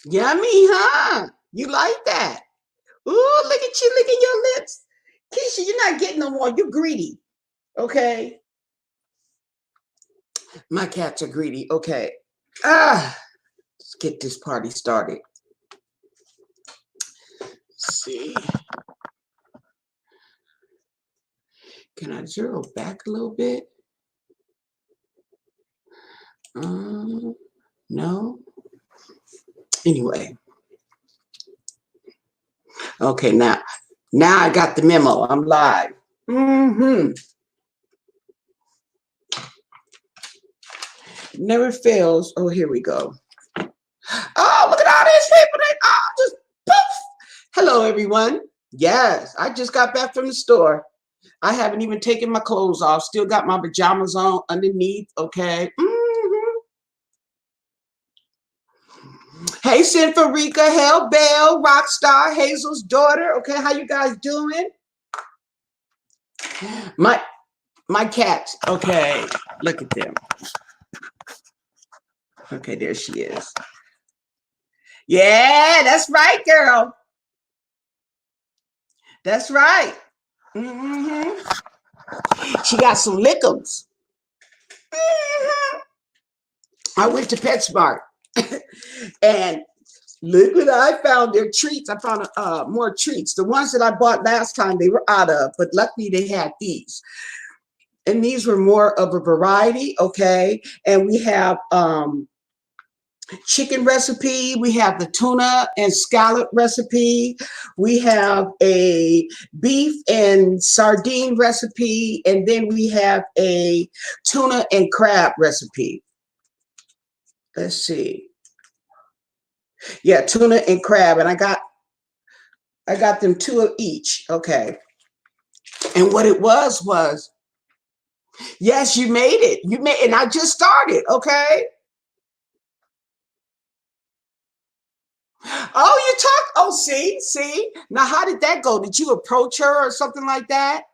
Yummy, huh? You like that? Ooh, look at you licking your lips. Keisha, you're not getting no more. You're greedy. Okay. My cats are greedy. Okay. Let's get this party started. Let's see. Can I zero back a little bit? No. Anyway. Okay, now I got the memo. I'm live. Never fails. Oh, here we go. Oh, look at all these people. They all just poof. Hello, everyone. Yes, I just got back from the store. I haven't even taken my clothes off. Still got my pajamas on underneath. Okay. Hey, Sinfarica, Hell Bell, Rockstar, Hazel's daughter. Okay, how you guys doing? My cats. Okay, look at them. Okay, there she is. Yeah, that's right, girl. That's right. She got some lickums. I went to PetSmart and look what I found. Their treats. I found more treats. The ones that I bought last time, they were out of, but luckily they had these. And these were more of a variety, okay? And we have chicken recipe. We have the tuna and scallop recipe. We have a beef and sardine recipe. And then we have a tuna and crab recipe. Let's see. Yeah, tuna and crab. And I got them 2 of each. Okay. And what it was, yes, you made it. You made, and I just started. Okay. Oh, you talk. Oh, see. Now, how did that go? Did you approach her or something like that?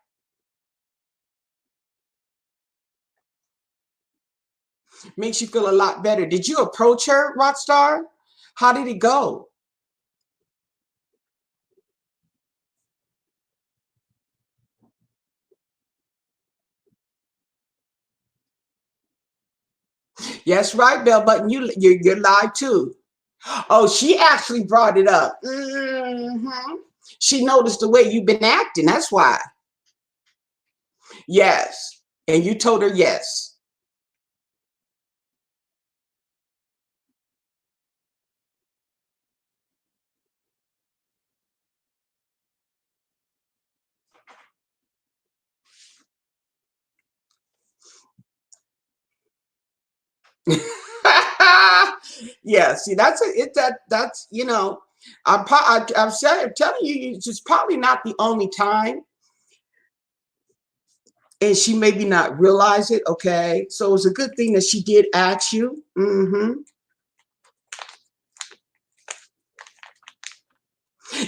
Makes you feel a lot better. Did you approach her, Rockstar? How did it go? Yes, right, Bell Button. You're live too. Oh, she actually brought it up. She noticed the way you've been acting. That's why. Yes, and you told her yes. Yeah, see, that's I'm telling you, it's just probably not the only time, and she maybe not realize it. Okay, so it's a good thing that she did ask you.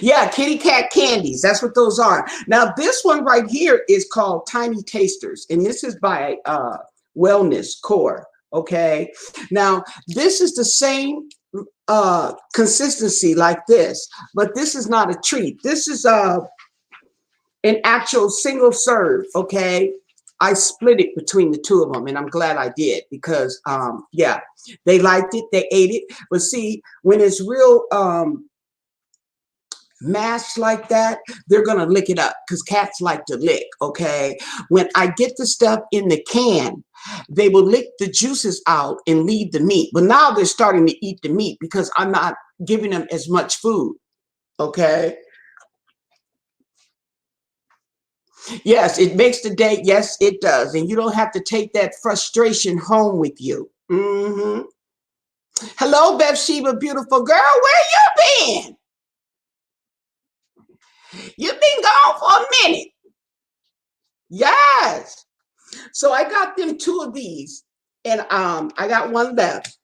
Yeah, kitty cat candies. That's what those are. Now, this one right here is called Tiny Tasters, and this is by Wellness Core. Okay, now this is the same consistency like this, but this is not a treat. This is an actual single serve. Okay, I split it between the 2 of them, and I'm glad I did because yeah, they liked it, they ate it. But see, when it's real mashed like that, they're gonna lick it up because cats like to lick. Okay, when I get the stuff in the can, they will lick the juices out and leave the meat. But now they're starting to eat the meat because I'm not giving them as much food. Okay. Yes, it makes the day. Yes, it does, and you don't have to take that frustration home with you. Hello, Bathsheba, beautiful girl. Where you been? You've been gone for a minute. Yes. So I got them 2 of these, and I got 1 left.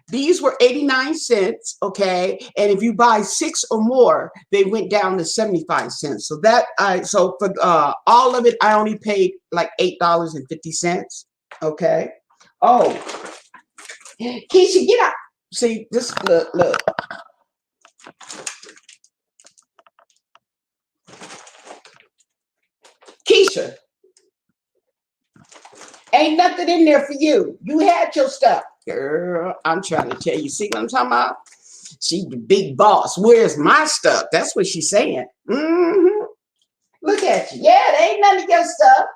These were 89 cents, okay? And if you buy 6 or more, they went down to 75 cents. So so for all of it, I only paid like $8.50, okay? Oh, Keisha, get out. See, this, look. Ain't nothing in there for you. You had your stuff. Girl, I'm trying to tell you. See what I'm talking about? She the big boss. Where's my stuff? That's what she's saying. Look at you. Yeah, there ain't none of your stuff.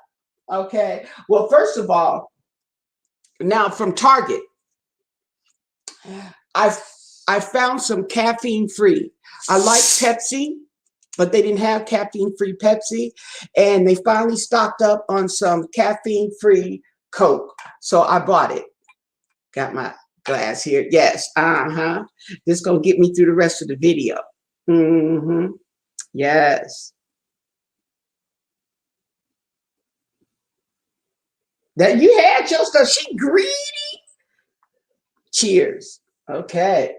Okay. Well, first of all, now from Target, I I found some caffeine free. I like Pepsi, but they didn't have caffeine free Pepsi, and they finally stocked up on some caffeine free Coke. So I bought it. Got my glass here. Yes. This is gonna get me through the rest of the video. Yes. That you had your stuff. She greedy. Cheers. Okay.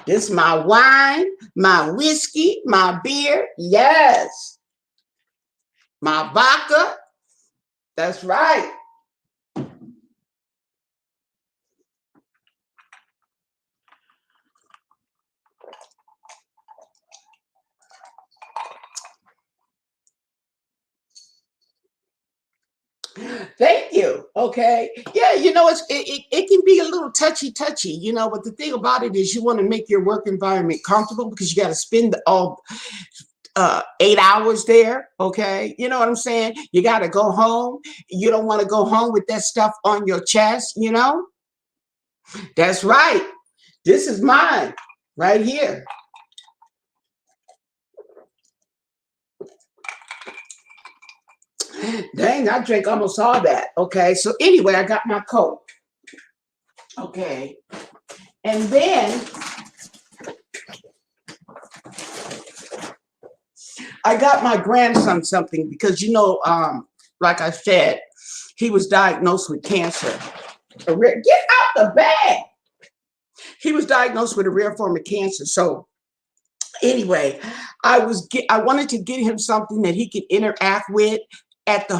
This is my wine, my whiskey, my beer. Yes. My vodka. That's right. Thank you. Okay. Yeah, it can be a little touchy, but the thing about it is you want to make your work environment comfortable because you got to spend all 8 hours there. Okay. You know what I'm saying? You got to go home. You don't want to go home with that stuff on your chest. That's right. This is mine right here. Dang, I drank almost all that. Okay. So anyway, I got my Coke. Okay. And then I got my grandson something because, like I said, he was diagnosed with cancer. Get out the bag. He was diagnosed with a rare form of cancer. So anyway, I wanted to get him something that he could interact with at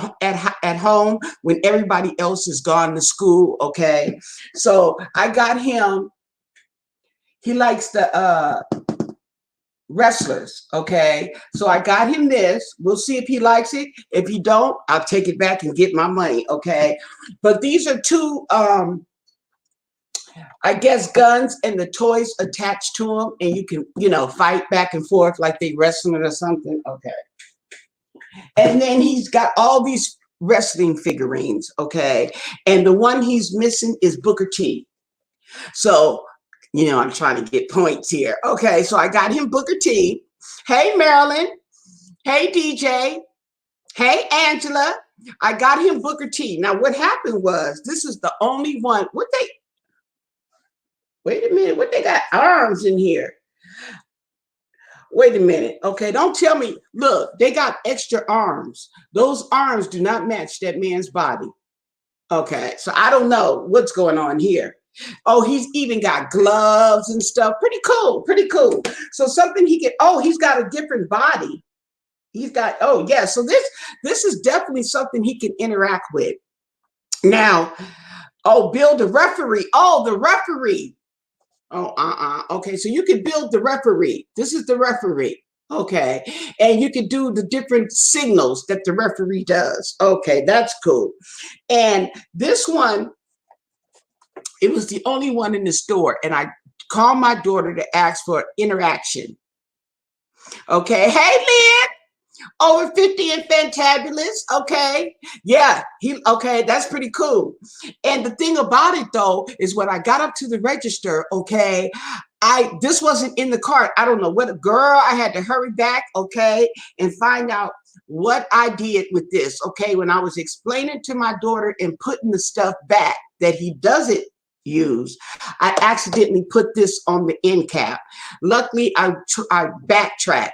home when everybody else is gone to school. Okay. So I got him, he likes the wrestlers. Okay. So I got him this. We'll see if he likes it. If he don't, I'll take it back and get my money. Okay. But these are two, I guess, guns and the toys attached to them, and you can, fight back and forth like they wrestling or something. Okay. And then he's got all these wrestling figurines. Okay. And the one he's missing is Booker T. So, I'm trying to get points here. Okay. So I got him Booker T. Hey, Marilyn. Hey, DJ. Hey, Angela. I got him Booker T. Now, what happened was, this is the only one. Wait a minute. What they got arms in here? Wait a minute. Okay, don't tell me. Look, they got extra arms. Those arms do not match that man's body. Okay, so I don't know what's going on here. Oh, he's even got gloves and stuff. Pretty cool, pretty cool. So something he's got a different body. He's got, yeah. So this is definitely something he can interact with. Now, Bill the referee. Oh, the referee. Okay, so you can build the referee. This is the referee. Okay, and you can do the different signals that the referee does. Okay, that's cool. And this one, it was the only one in the store, and I called my daughter to ask for interaction. Okay, hey, Lynn. Over 50 and fantabulous. Okay. Yeah. Okay. That's pretty cool. And the thing about it though, is when I got up to the register, okay, this wasn't in the cart. I don't know what girl, I had to hurry back. Okay. And find out what I did with this. Okay. When I was explaining to my daughter and putting the stuff back that he doesn't use, I accidentally put this on the end cap. Luckily, I backtracked.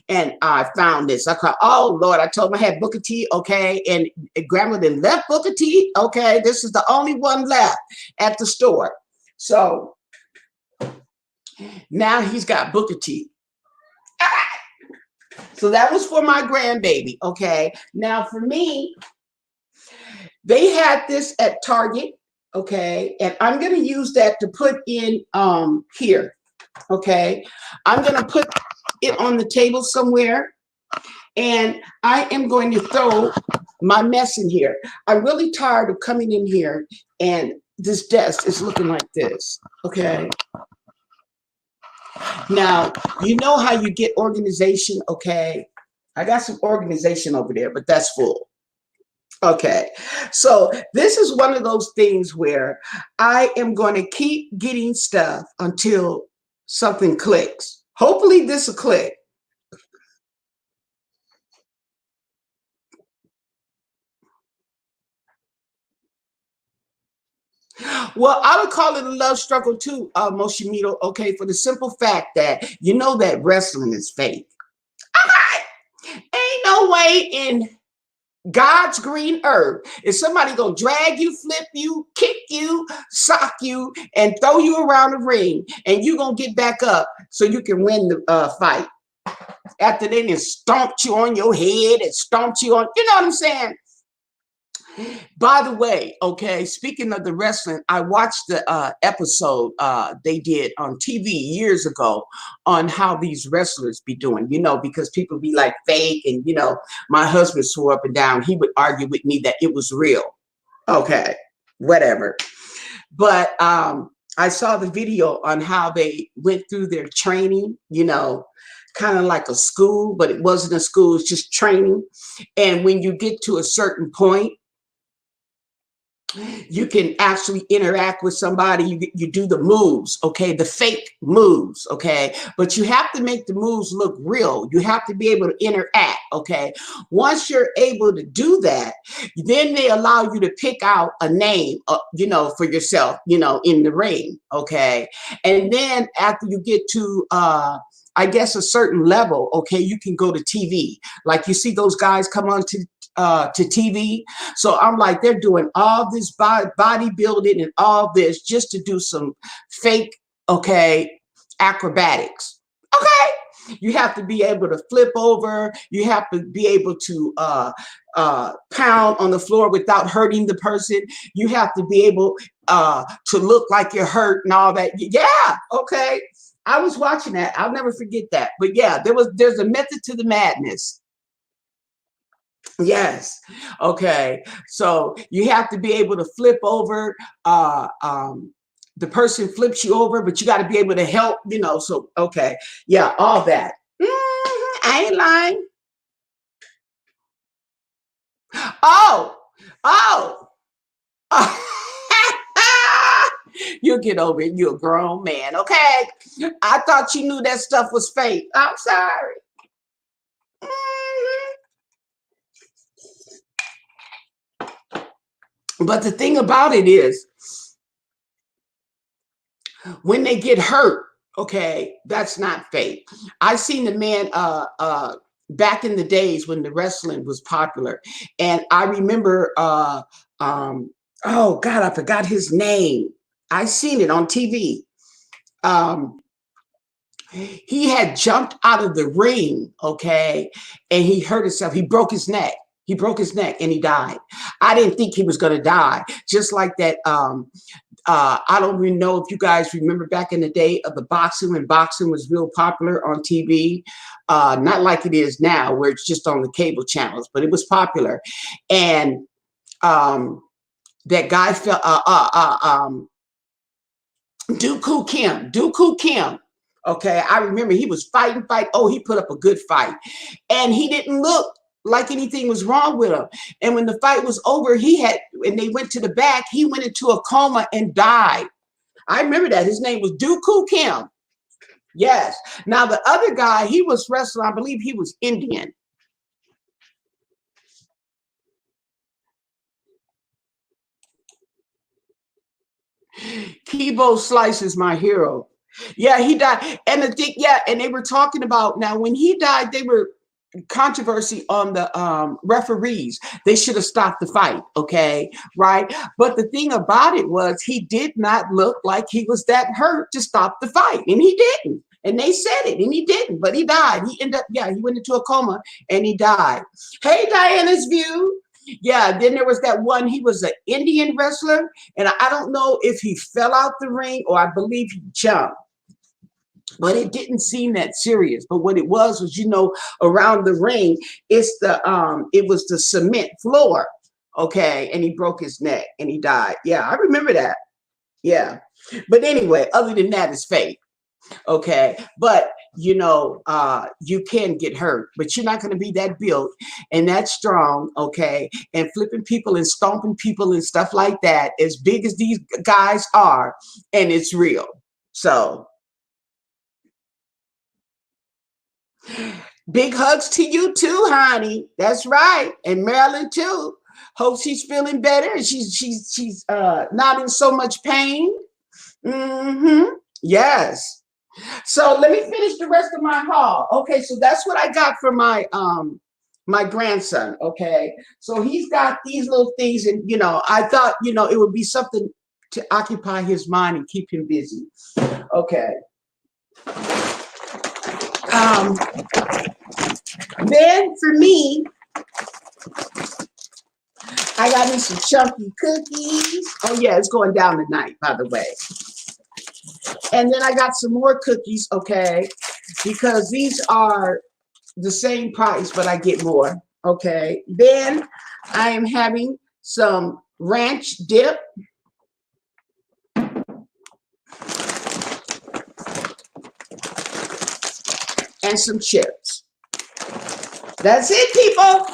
And I found this. I called, oh Lord, I told him I had Booker T, okay, and Grandma then left Booker T, okay. This is the only one left at the store. So now he's got Booker T. So that was for my grandbaby, okay. Now for me, they had this at Target, okay, and I'm gonna use that to put in here, okay. I'm gonna put it on the table somewhere, And I am going to throw my mess in here. I'm really tired of coming in here and this desk is looking like this. Okay. Now, you know how you get organization. Okay. I got some organization over there, but that's full. Okay. So this is one of those things where I am going to keep getting stuff until something clicks. Hopefully this will click. Well, I would call it a love struggle too, Moshimito, okay, for the simple fact that you know that wrestling is fake. Ain't no way in God's green earth is somebody gonna drag you, flip you, kick you, sock you, and throw you around the ring, and you gonna get back up so you can win the fight. After they done stomped you on your head and stomped you on, you know what I'm saying? By the way, okay, speaking of the wrestling, I watched the episode they did on TV years ago on how these wrestlers be doing, you know, because people be like fake. And, you know, my husband swore up and down, he would argue with me that it was real. Okay, whatever. But I saw the video on how they went through their training, you know, kind of like a school, but it wasn't a school, it's just training. And when you get to a certain point, you can actually interact with somebody. You do the moves, okay, the fake moves, okay, but you have to make the moves look real. You have to be able to interact, okay. Once you're able to do that, then they allow you to pick out a name, you know, for yourself, you know, in the ring, okay. And then after you get to I guess a certain level, okay, you can go to TV. Like you see those guys come on to TV. So I'm like, they're doing all this bodybuilding and all this just to do some fake, okay, acrobatics. Okay. You have to be able to flip over. You have to be able to pound on the floor without hurting the person. You have to be able to look like you're hurt and all that. Yeah. Okay. I was watching that. I'll never forget that. But yeah, there's a method to the madness. Yes. Okay. So you have to be able to flip over. The person flips you over, but you got to be able to help, you know. So, okay. Yeah, all that. I ain't lying. Oh, oh. You'll get over it. You're a grown man. Okay. I thought you knew that stuff was fake. I'm sorry. But the thing about it is, when they get hurt, okay, that's not fake. I seen the man back in the days when the wrestling was popular, and I remember oh God, I forgot his name. I seen it on TV. Um, he had jumped out of the ring, okay, and he hurt himself. He broke his neck. He broke his neck and he died. I didn't think he was going to die. Just like that. I don't even know if you guys remember back in the day of the boxing, when boxing was real popular on TV. Not like it is now, where it's just on the cable channels, but it was popular. And that guy fell. Dooku Kim. Dooku Kim. Okay, I remember he was fighting. Oh, he put up a good fight, and he didn't look like anything was wrong with him. And when the fight was over, and they went to the back, he went into a coma and died. I remember that. His name was Dooku Kim. Yes. Now the other guy, he was wrestling. I believe he was Indian. Kibo Slice is my hero. Yeah, he died. And the thing, yeah, and they were talking about, now when he died, they were controversy on the referees. They should have stopped the fight, okay, right? But the thing about it was, he did not look like he was that hurt to stop the fight, and he didn't. And they said it, and he didn't, but he died. He ended up, yeah, he went into a coma and he died. Hey, Diana's View. Yeah, then there was that one, he was an Indian wrestler, and I don't know if he fell out the ring or I believe he jumped. but it didn't seem that serious. But what it was, you know, around the ring, it was the cement floor. Okay. And he broke his neck and he died. Yeah, I remember that. Yeah. But anyway, other than that, it's fake. Okay. But you know, you can get hurt, but you're not going to be that built and that strong. Okay. And flipping people and stomping people and stuff like that, as big as these guys are, and it's real. So big hugs to you too, honey. That's right. And Marilyn too. Hope she's feeling better and she's not in so much pain. Mm-hmm. Yes. So let me finish the rest of my haul. Okay, so that's what I got for my grandson. Okay, so he's got these little things, and you know, I thought, you know, it would be something to occupy his mind and keep him busy. Okay. Um, then for me, I got me some chunky cookies. Oh yeah, it's going down tonight, by the way. And then I got some more cookies, okay, because these are the same price, but I get more, okay. Then I am having some ranch dip. And some chips. That's it, people.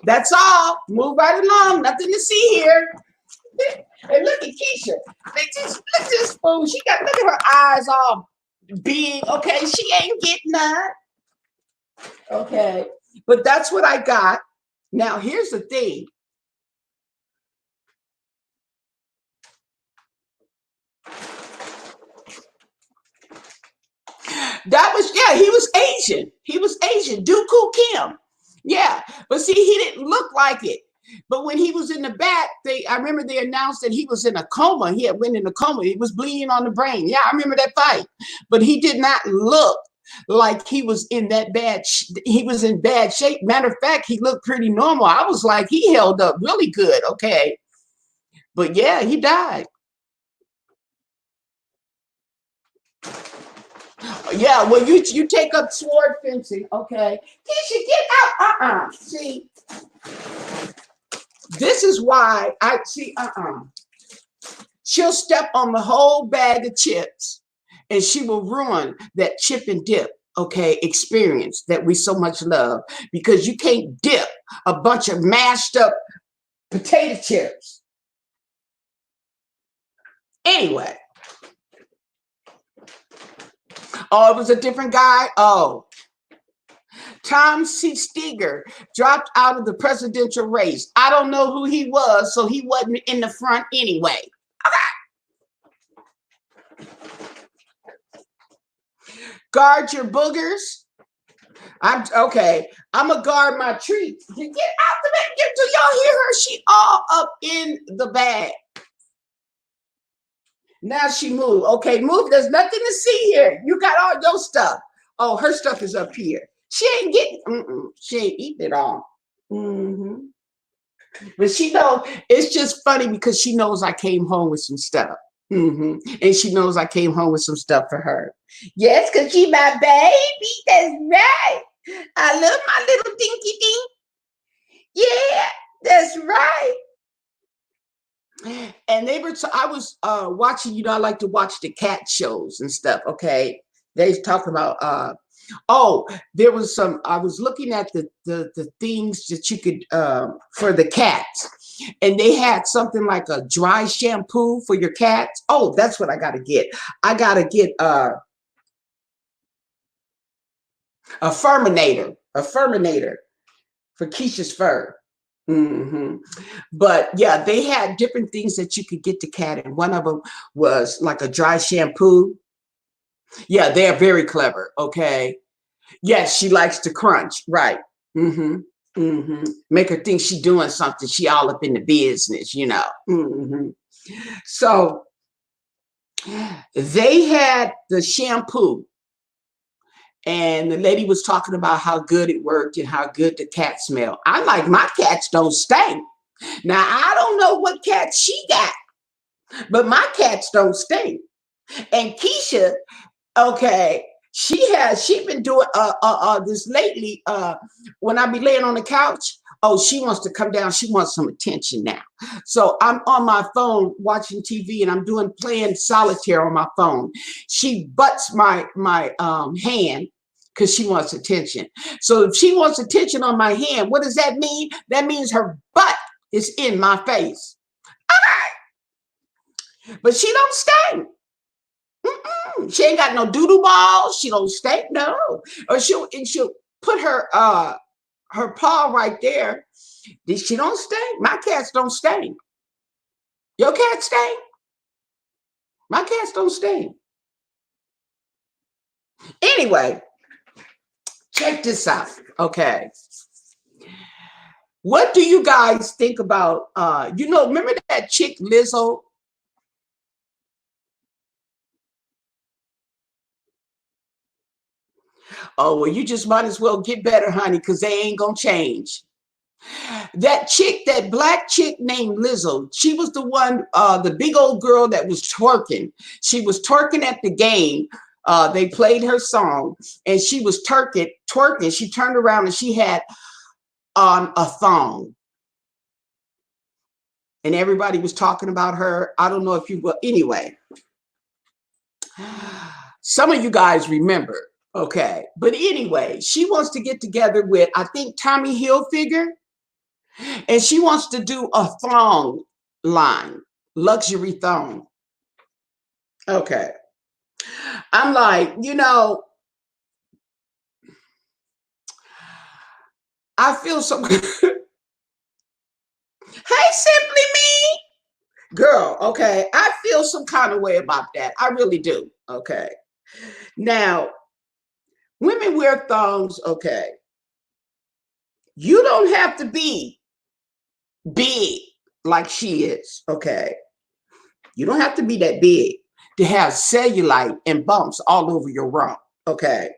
That's all. Move right along. Nothing to see here. And look at Keisha. Look at this fool. Look at her eyes all big. Okay, she ain't getting that. Okay, but that's what I got. Now here's the thing. That was, yeah, he was Asian. He was Asian. Dooku Kim. Yeah, but see, he didn't look like it. But when he was in the back, I remember they announced that he was in a coma. He had went in a coma. He was bleeding on the brain. Yeah, I remember that fight. But he did not look like he was in that bad. He was in bad shape. Matter of fact, he looked pretty normal. I was like, he held up really good. Okay. But yeah, he died. Yeah, well, you take up sword fencing. Okay. Tisha, get out. See, this is why I see, she'll step on the whole bag of chips and she will ruin that chip and dip, okay, experience that we so much love, because you can't dip a bunch of mashed up potato chips. Anyway. Oh, it was a different guy? Oh. Tom C. Steger dropped out of the presidential race. I don't know who he was, so he wasn't in the front anyway. Okay. Guard your boogers. I'm okay. I'm gonna guard my treats. Get out the bag. Do y'all hear her? She all up in the bag. Now she moved. Okay, move. There's nothing to see here. You got all your stuff. Oh, her stuff is up here. She ain't getting. She ain't eating it all. Mm-hmm. But she know it's just funny because she knows I came home with some stuff. Mm-hmm. And she knows I came home with some stuff for her. Yes, because she my baby. That's right. I love my little dinky dink. Yeah, that's right. And they were, I was watching, you know, I like to watch the cat shows and stuff. Okay. They talk about, oh, there was some, I was looking at the things that you could, for the cats. And they had something like a dry shampoo for your cats. Oh, that's what I got to get. I got to get a Furminator for Keisha's fur. Mm-hmm. But yeah, they had different things that you could get the cat, and one of them was like a dry shampoo. Yeah, they're very clever. Okay. Yes, she likes to crunch. Right. Mm-hmm. Mm-hmm. Make her think she's doing something. She all up in the business, you know. Mm-hmm. So they had the shampoo. And the lady was talking about how good it worked and how good the cat smelled. I'm like, my cats don't stink. Now, I don't know what cat she got, but my cats don't stink. And Keisha, okay, she been doing this lately. When I be laying on the couch, oh, she wants to come down. She wants some attention now. So I'm on my phone watching TV, and I'm doing playing solitaire on my phone. She butts my hand because she wants attention. So if she wants attention on my hand, what does that mean? That means her butt is in my face. But she don't stay. She ain't got no doodle balls. She don't stink, no. Or she'll put her paw right there. She don't stink. My cats don't stink. Your cat stink? My cats don't stink. Anyway, check this out. Okay. What do you guys think about remember that chick Lizzo? Oh, well, you just might as well get better, honey, because they ain't gonna change. That chick, that black chick named Lizzo, she was the one, the big old girl that was twerking. She was twerking at the game. They played her song and she was twerking. She turned around and she had on a thong. And everybody was talking about her. I don't know if you will. Anyway, some of you guys remember. Okay. But anyway, she wants to get together with, I think, Tommy Hilfiger. And she wants to do a thong line, luxury thong. Okay. I'm like, I feel so. Hey, Simply Me. Girl, okay. I feel some kind of way about that. I really do. Okay. Now, women wear thongs, okay. You don't have to be big like she is, okay. You don't have to be that big to have cellulite and bumps all over your rump, okay.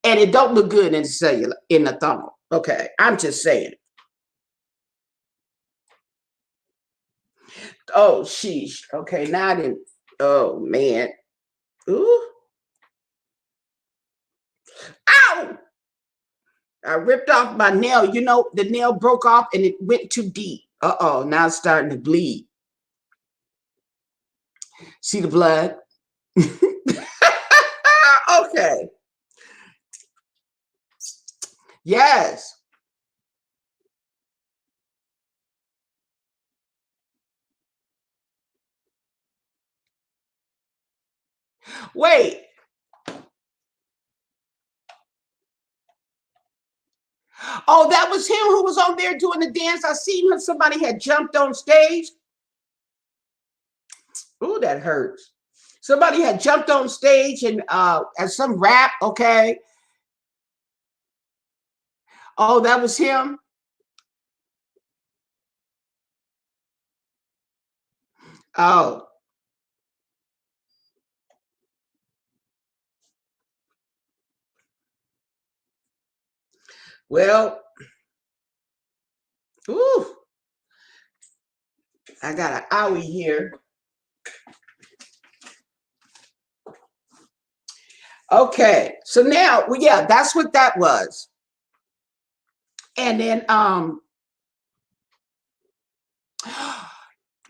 And it don't look good in cellular in the thumb. Okay, I'm just saying. Oh, sheesh. Okay, now I didn't. Oh man. Ooh. Ow! I ripped off my nail. The nail broke off and it went too deep. Uh-oh, now it's starting to bleed. See the blood? Okay. Yes. Wait. Oh, that was him who was on there doing the dance. I seen him. Somebody had jumped on stage. Ooh, that hurts. Somebody had jumped on stage and at some rap, okay. Oh, that was him. Oh, well, ooh, I got an owie here. Okay, so now, well, yeah, that's what that was. And then,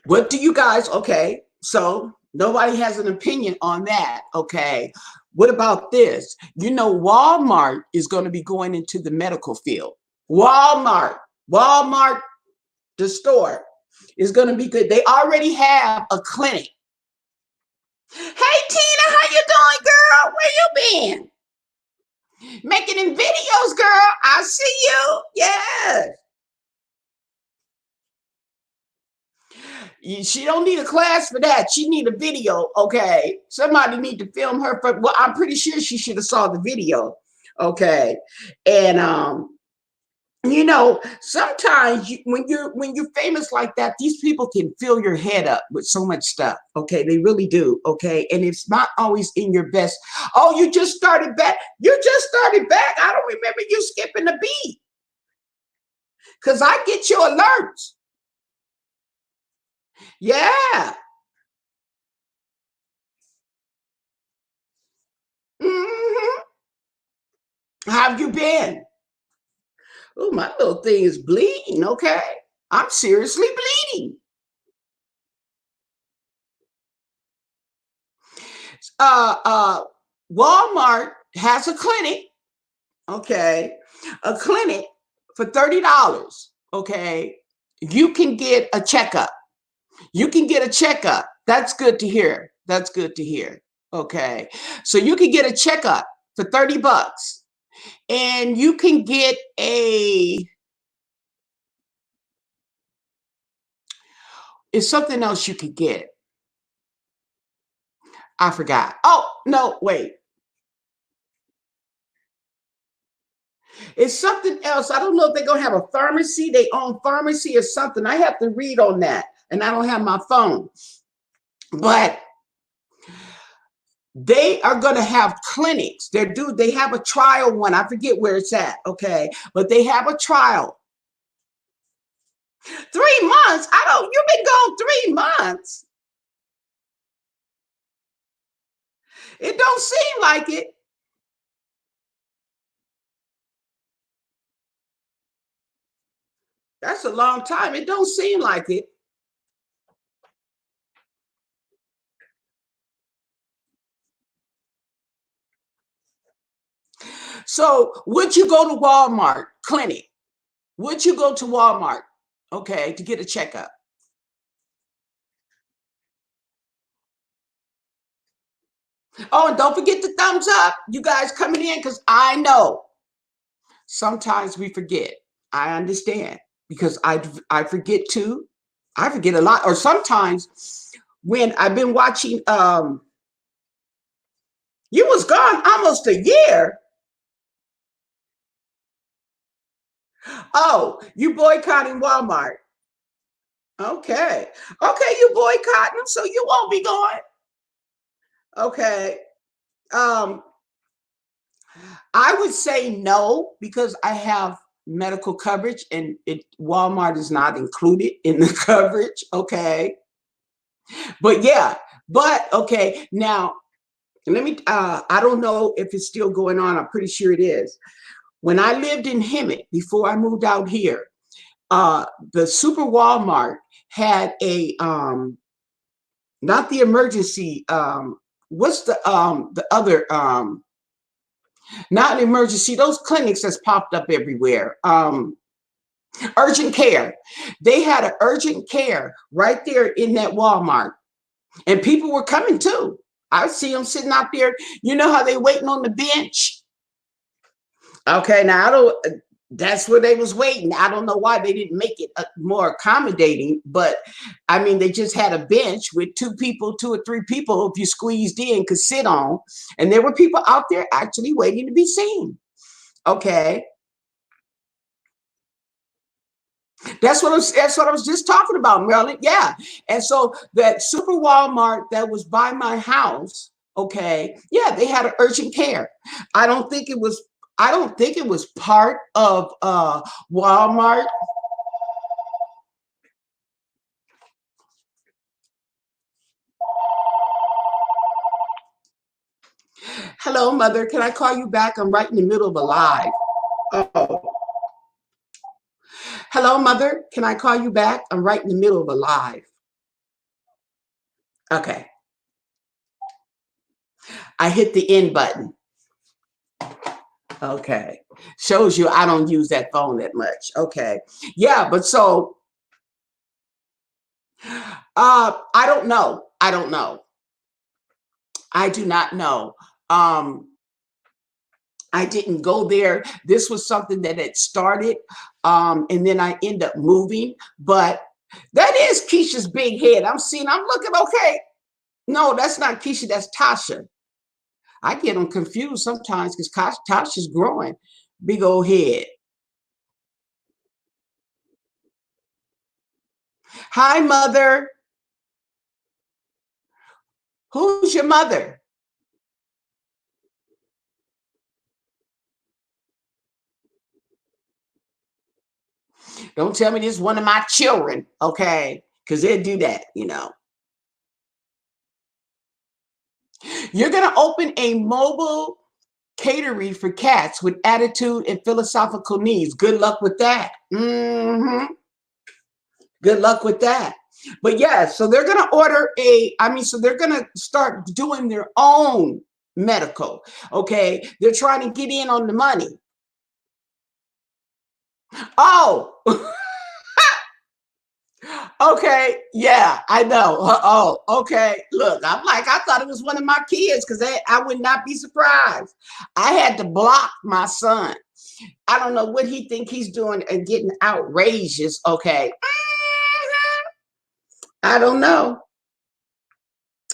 what do you guys? Okay, so nobody has an opinion on that. Okay, what about this? Walmart is going to be going into the medical field. Walmart, Walmart, the store is going to be good. They already have a clinic. Hey Tina, how you doing, girl? Where you been? Making them videos, girl. I see you. Yes. She don't need a class for that. She need a video. Okay. Somebody need to film her for, well, I'm pretty sure she should have saw the video. Okay. And sometimes when you're famous like that, these people can fill your head up with so much stuff. Okay, they really do. Okay, and it's not always in your best. Oh, you just started back. You just started back. I don't remember you skipping a beat because I get your alerts. Yeah. How have you been? Oh, my little thing is bleeding. Okay. I'm seriously bleeding. Uh, uh, Walmart has a clinic. Okay. A clinic for $30. Okay. You can get a checkup. You can get a checkup. That's good to hear. That's good to hear. Okay. So you can get a checkup for 30 bucks and you can get it's something else you could get. I forgot. Oh, no, wait. It's something else. I don't know if they're going to have a pharmacy. They own pharmacy or something. I have to read on that. And I don't have my phone. But they are going to have clinics. They have a trial one. I forget where it's at. Okay. But they have a trial. 3 months? You've been gone 3 months. It don't seem like it. That's a long time. It don't seem like it. So would you go to Walmart clinic? Would you go to Walmart, okay, to get a checkup? Oh, and don't forget the thumbs up. You guys coming in because I know sometimes we forget. I understand because I forget too. I forget a lot. Or sometimes when I've been watching, you was gone almost a year. Oh, you boycotting Walmart. Okay. Okay, you boycotting them, so you won't be going. Okay. Um, I would say no because I have medical coverage and Walmart is not included in the coverage. Okay. But yeah, but okay. Now, let me, I don't know if it's still going on. I'm pretty sure it is. When I lived in Hemet before I moved out here, the Super Walmart had not the emergency, what's the other, not an emergency, those clinics that's popped up everywhere. Urgent care. They had an urgent care right there in that Walmart. And people were coming too. I see them sitting out there. You know how they waiting on the bench? Okay, now I don't. That's where they was waiting. I don't know why they didn't make it more accommodating, but I mean, they just had a bench with two people, two or three people, if you squeezed in, could sit on, and there were people out there actually waiting to be seen. Okay, that's what I was just talking about, Marilyn. Yeah. And so that Super Walmart that was by my house, okay, yeah, they had an urgent care. I don't think it was I don't think it was part of Walmart. Hello, mother. Can I call you back? I'm right in the middle of a live. Oh. Hello, mother. Can I call you back? I'm right in the middle of a live. Okay. I hit the end button. Okay. Shows you I don't use that phone that much. Okay. Yeah, but so I don't know. I don't know. I do not know. Um I didn't go there. This was something that had started and then I end up moving, but that is Keisha's big head. I'm looking okay. No, that's not Keisha, that's Tasha. I get them confused sometimes because Tasha's growing. Big old head. Hi, mother. Who's your mother? Don't tell me this is one of my children, okay? Because they'll do that. You're going to open a mobile catering for cats with attitude and philosophical needs. Good luck with that. Good luck with that. But yeah, so they're going to order so they're going to start doing their own medical. Okay. They're trying to get in on the money. Oh, okay. Yeah, I know. Oh, okay. Look, I'm like, I thought it was one of my kids because I would not be surprised. I had to block my son. I don't know what he think he's doing and getting outrageous. Okay. I don't know.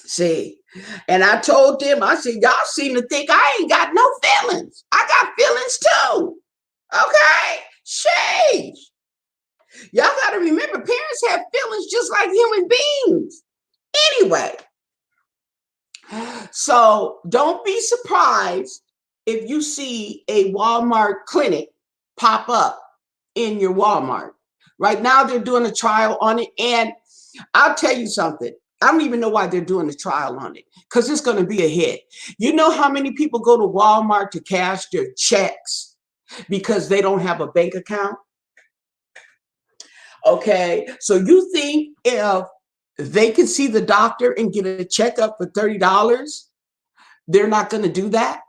See, and I told them, I said, y'all seem to think I ain't got no feelings. I got feelings too. Okay. Sheesh. Y'all got to remember, parents have feelings just like human beings. Anyway, so don't be surprised if you see a Walmart clinic pop up in your Walmart. Right now, they're doing a trial on it. And I'll tell you something. I don't even know why they're doing the trial on it, because it's going to be a hit. You know how many people go to Walmart to cash their checks because they don't have a bank account? Okay, so you think if they can see the doctor and get a checkup for $30, they're not going to do that?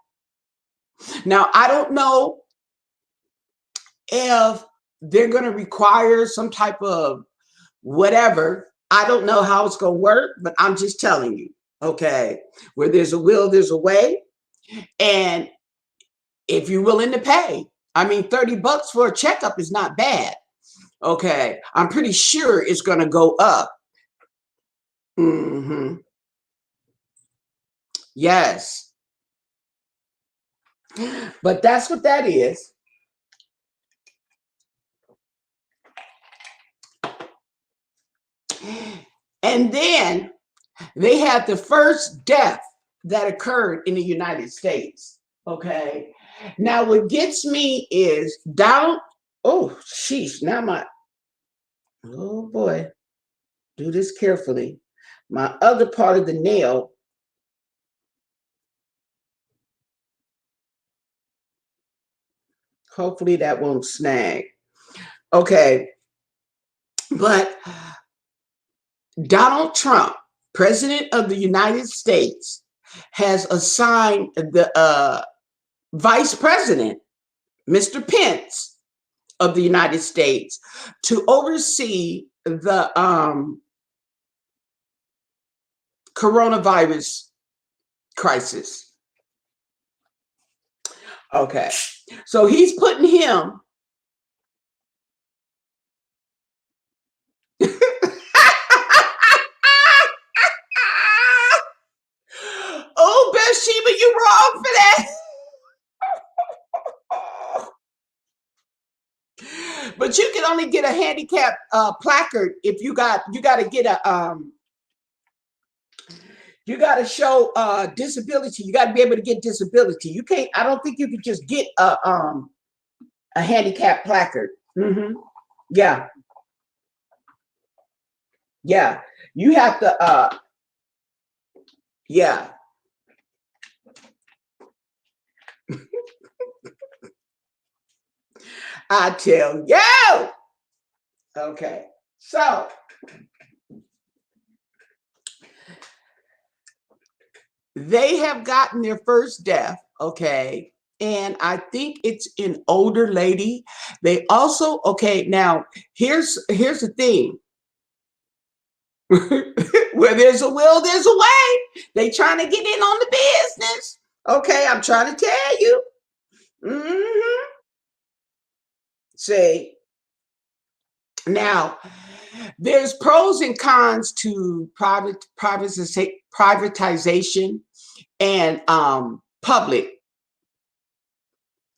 Now, I don't know if they're going to require some type of whatever. I don't know how it's going to work, but I'm just telling you, okay, where there's a will, there's a way. And if you're willing to pay, I mean, $30 for a checkup is not bad. Okay, I'm pretty sure it's going to go up. Yes. But that's what that is. And then they had the first death that occurred in the United States. Okay. Now, what gets me is Donald. Oh, sheesh. Now oh boy, do this carefully. My other part of the nail. Hopefully that won't snag. Okay. But Donald Trump, President of the United States, has assigned the Vice President, Mr. Pence of the United States, to oversee the coronavirus crisis. Okay, so he's putting him. Oh, Bathsheba, you wrong for that. But you can only get a handicap placard if you got to get a you got to show disability. You got to be able to get disability. You can't. I don't think you can just get a handicap placard. Yeah, yeah. You have to. Yeah. I tell you. Okay, so they have gotten their first death. Okay, and I think it's an older lady. They also, okay, now here's the thing. Where there's a will, there's a way. They trying to get in on the business. Okay, I'm trying to tell you. See, now there's pros and cons to privatization and public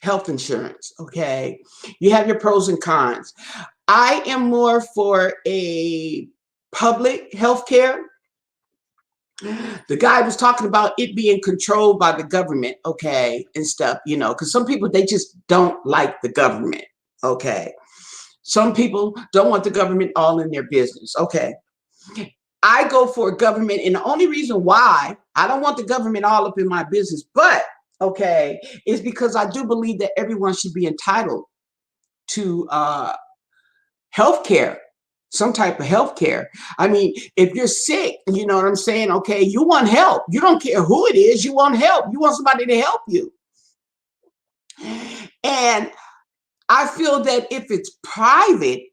health insurance. Okay, you have your pros and cons. I am more for a public health care. The guy was talking about it being controlled by the government, okay, and stuff, you know, because some people, they just don't like the government, okay. Some people don't want the government all in their business, okay. I go for government, and the only reason why I don't want the government all up in my business, but okay, is because I do believe that everyone should be entitled to health care, some type of health care. I mean, if you're sick, you know what I'm saying? Okay, you want help. You don't care who it is, you want help. You want somebody to help you. And I feel that if it's private,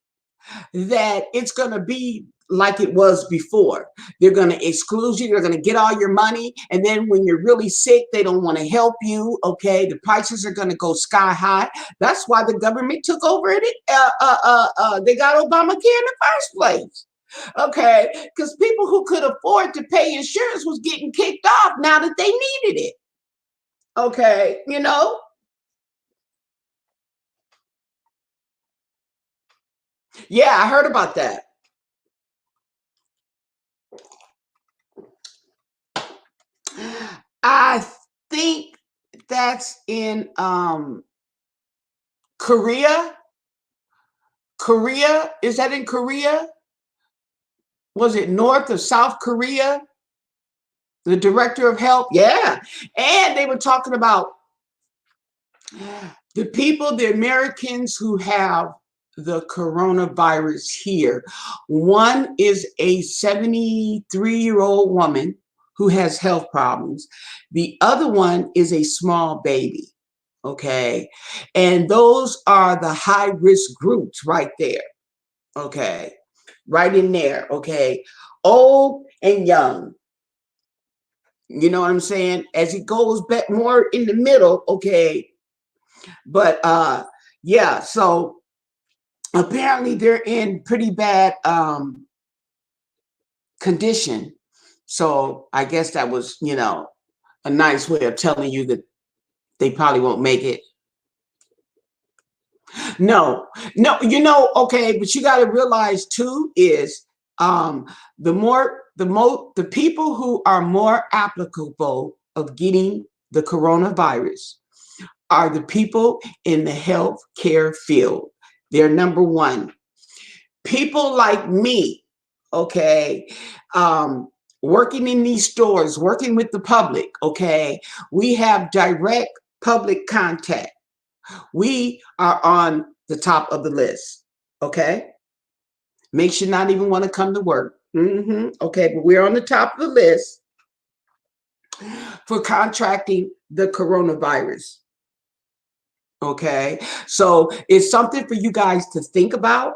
that it's going to be like it was before. They're going to exclude you. They're going to get all your money. And then when you're really sick, they don't want to help you. Okay. The prices are going to go sky high. That's why the government took over it. They got Obamacare in the first place. Okay. Because people who could afford to pay insurance was getting kicked off now that they needed it. Okay. You know? Yeah, I heard about that. I think that's in Korea. Korea, is that in Korea? Was it North or South Korea? The director of health? Yeah. And they were talking about the people, the Americans who have the coronavirus here. One is a 73-year-old woman who has health problems. The other one is a small baby. Okay. And those are the high risk groups right there. Okay. Right in there. Okay. Old and young. You know what I'm saying? As it goes back more in the middle. Okay. But yeah, so apparently they're in pretty bad condition. So I guess that was, you know, a nice way of telling you that they probably won't make it. No, no, you know, okay, but you got to realize too is the people who are more applicable of getting the coronavirus are the people in the healthcare field. They're number one. People like me, okay, working in these stores, working with the public, okay, we have direct public contact. We are on the top of the list. Okay. Makes you not even want to come to work. Okay. But we're on the top of the list for contracting the coronavirus. Okay. So it's something for you guys to think about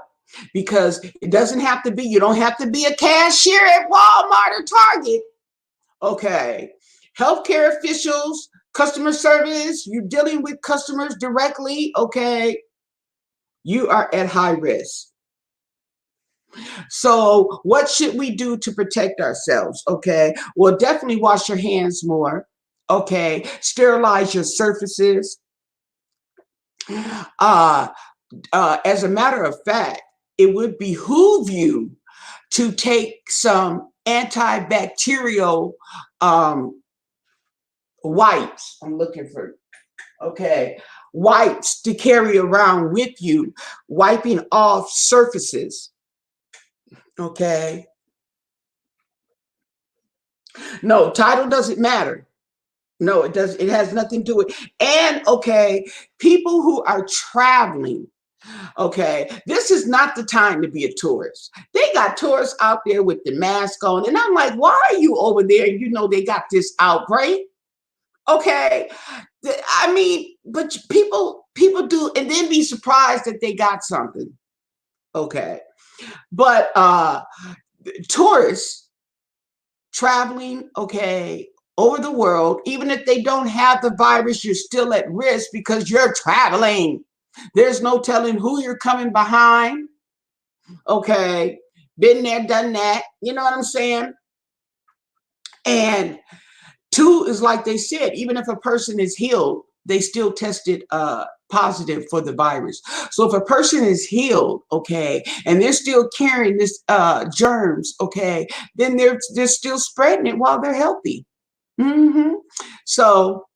because it doesn't have to be, you don't have to be a cashier at Walmart or Target. Okay. Healthcare officials, customer service, you're dealing with customers directly. Okay. You are at high risk. So, what should we do to protect ourselves? Okay. Well, definitely wash your hands more. Okay. Sterilize your surfaces. Uh, as a matter of fact, it would behoove you to take some antibacterial wipes. I'm looking for, okay, wipes to carry around with you, wiping off surfaces. Okay. No, title doesn't matter. No, it does. It has nothing to do with. And okay, people who are traveling. Okay, this is not the time to be a tourist. They got tourists out there with the mask on, and I'm like, why are you over there? You know they got this outbreak. Okay, I mean, but people do, and then be surprised that they got something. Okay, but tourists traveling, okay, over the world, even if they don't have the virus, you're still at risk because you're traveling. There's no telling who you're coming behind. Okay. Been there, done that. You know what I'm saying? And two is like they said, even if a person is healed, they still tested positive for the virus. So if a person is healed, okay, and they're still carrying this germs, okay, then they're still spreading it while they're healthy. Mm-hmm. So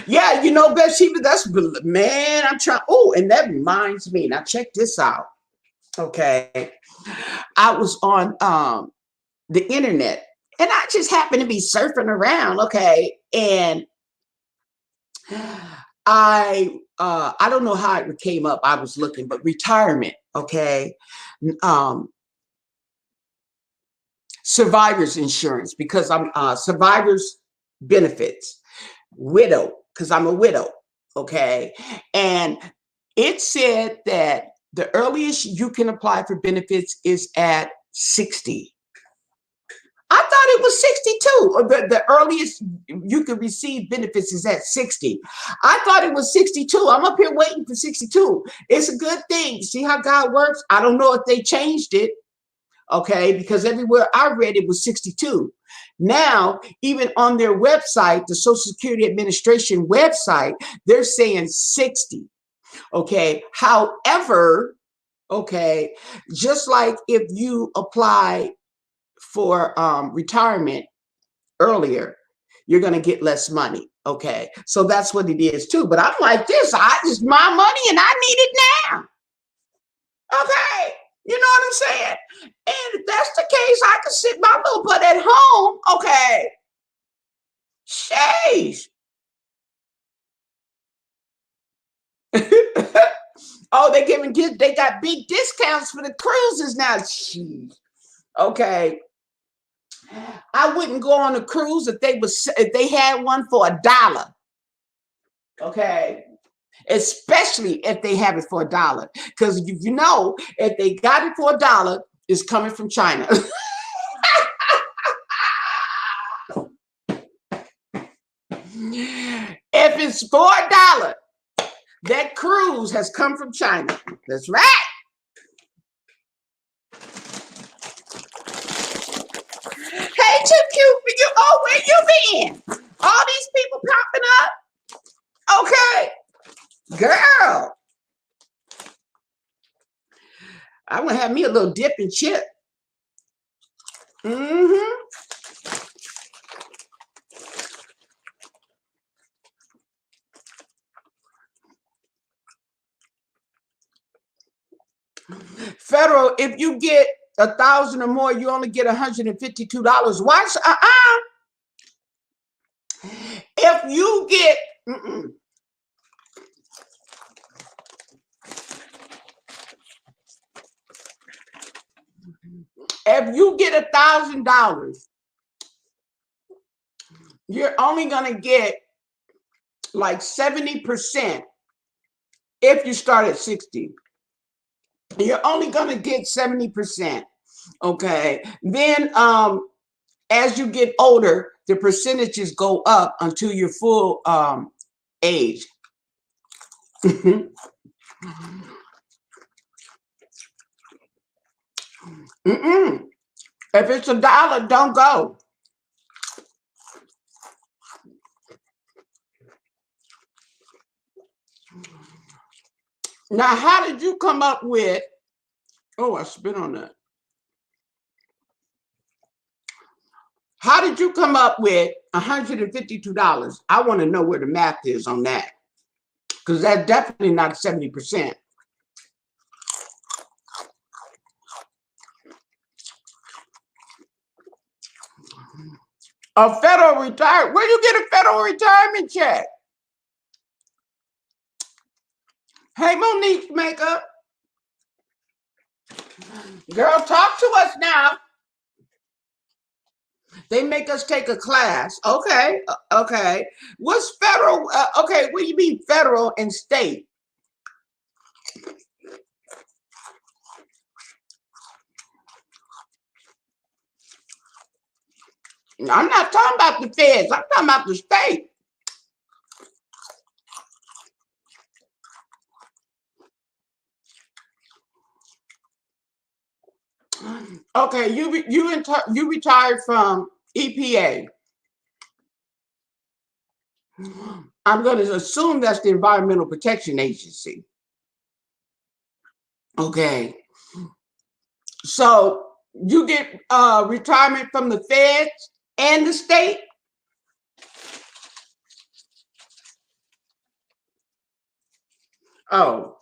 yeah, you know, Bathsheba, that's man. I'm trying. Oh, and that reminds me. Now check this out. Okay, I was on the internet And I just happened to be surfing around, okay, and I don't know how it came up. I was looking, but retirement, okay, um, survivors insurance because I'm survivors benefits, widow because I'm a widow, okay, and it said that the earliest you can apply for benefits is at 60. I thought it was 62, or the earliest you could receive benefits is at 60. I thought it was 62. I'm up here waiting for 62. It's a good thing. See how God works? I don't know if they changed it, okay, because everywhere I read it was 62. Now, even on their website, the Social Security Administration website, they're saying 60, okay. However, okay, just like if you apply for retirement earlier, you're going to get less money. Okay. So that's what it is too. But I'm like this, it's my money and I need it now. Okay. You know what I'm saying? And if that's the case, I can sit my little butt at home. Okay. Sheesh. Oh, they got big discounts for the cruises now. Jeez. Okay. I wouldn't go on a cruise if they had one for $1. Okay. Especially if they have it for $1. Because you know, if they got it for $1, it's coming from China. If it's for $1, that cruise has come from China. That's right. Hey, too cute for you. Oh, where you been? All these people popping up. Okay, girl. I'm gonna have me a little dip and chip. Mm-hmm. Federal, if you get 1,000 or more, you only get $152. Watch, if you get, if you get $1,000, you're only gonna get like 70% if you start at 60. You're only gonna get 70%. Okay. Then as you get older, the percentages go up until your full age. Mm-mm. If it's $1, don't go. Now, how did you come up with? Oh, I spit on that. How did you come up with $152? I want to know where the math is on that, because that's definitely not 70%. A federal retire. Where you get a federal retirement check? Hey, Monique Makeup. Girl, talk to us now. They make us take a class. Okay. Okay. What's federal? Okay. What do you mean federal and state? I'm not talking about the feds. I'm talking about the state. Okay, you retired from EPA. I'm going to assume that's the Environmental Protection Agency. Okay, so you get retirement from the feds and the state. Oh,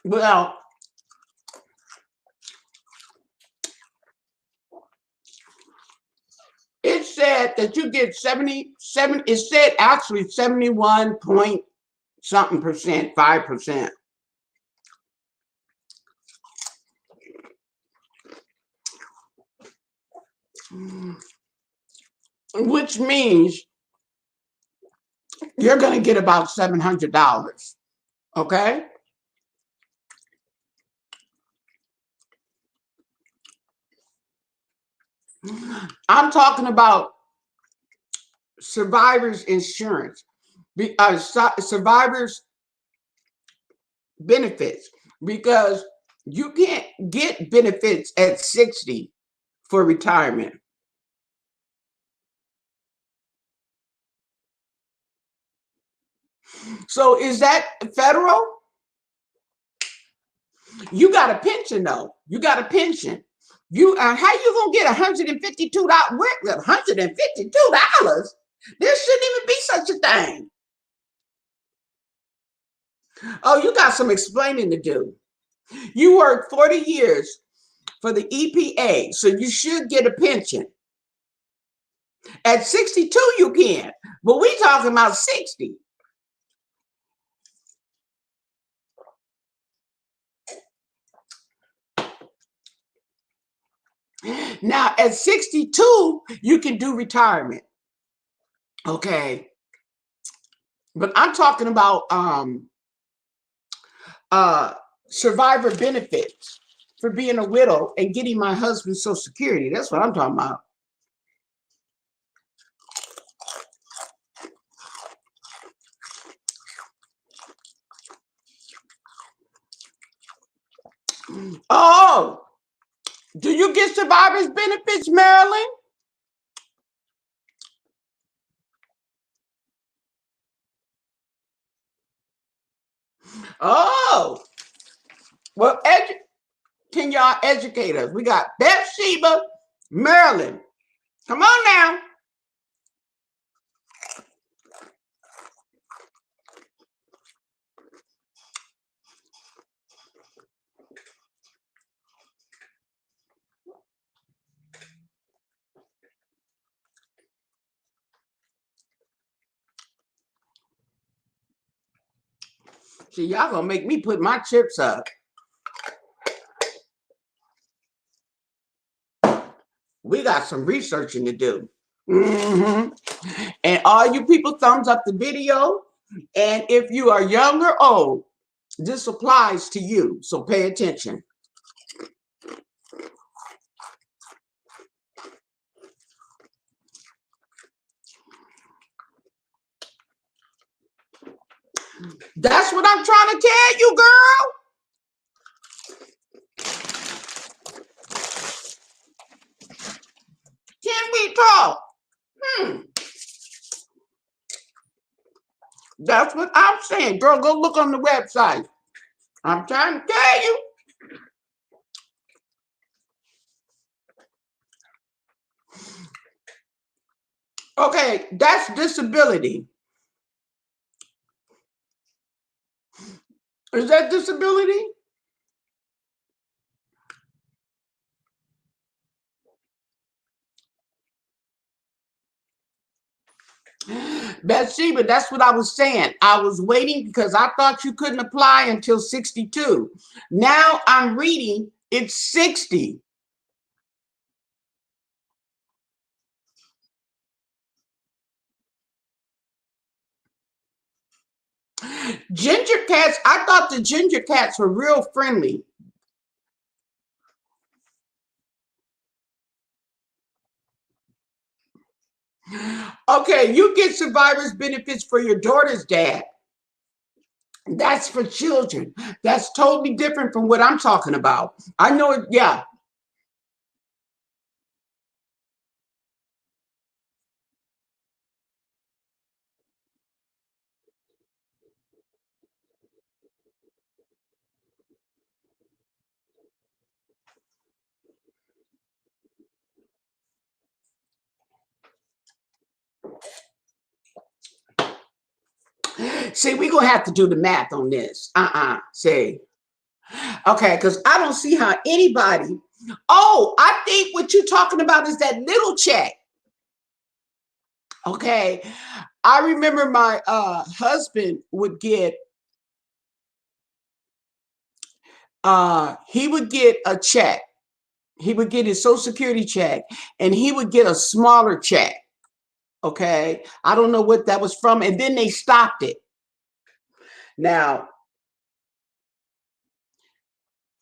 Well, it said that you get 77, it said actually 71 point something percent, 5%. Which means you're going to get about $700. Okay. I'm talking about survivors insurance, survivors benefits, because you can't get benefits at 60 for retirement. So is that federal? You got a pension though. You got a pension. You how you gonna get $152? $152? There shouldn't even be such a thing. Oh, you got some explaining to do. You worked 40 years for the EPA, so you should get a pension. At 62, you can, but we talking about 60. Now, at 62, you can do retirement. Okay. But I'm talking about survivor benefits for being a widow and getting my husband's Social Security. That's what I'm talking about. Oh, do you get survivor's benefits, Marilyn? Oh, well, can y'all educate us? We got Bathsheba, Marilyn. Come on now. See, y'all gonna make me put my chips up. We got some researching to do. And all you people, thumbs up the video. And if you are young or old, this applies to you. So pay attention. That's what I'm trying to tell you, girl. Can we talk? That's what I'm saying. Girl, go look on the website. I'm trying to tell you. Okay, that's disability. Is that disability? Bathsheba, that's what I was saying. I was waiting because I thought you couldn't apply until 62. Now I'm reading it's 60. Ginger cats, I thought the ginger cats were real friendly. Okay, you get survivor's benefits for your daughter's dad. That's for children. That's totally different from what I'm talking about. I know it, yeah. See, we're going to have to do the math on this. See. Okay, because I don't see how anybody. Oh, I think what you're talking about is that little check. Okay. I remember my husband would get he would get a check. He would get his social security check and he would get a smaller check. Okay. I don't know what that was from. And then they stopped it. Now,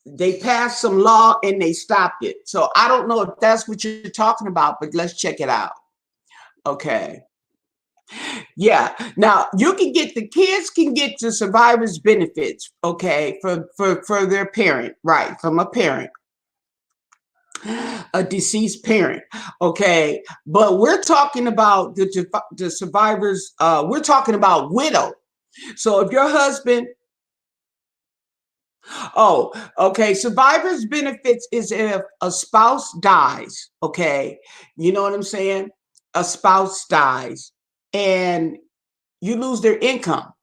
they passed some law and they stopped it. So I don't know if that's what you're talking about, but let's check it out. Okay. Yeah. Now you can get the kids can get the survivors benefits, okay, for their parent, right? From a parent, a deceased parent. Okay. But we're talking about the survivors, we're talking about widow. So if your husband, oh, okay, survivors benefits is if a spouse dies, okay. You know what I'm saying? A spouse dies and you lose their income.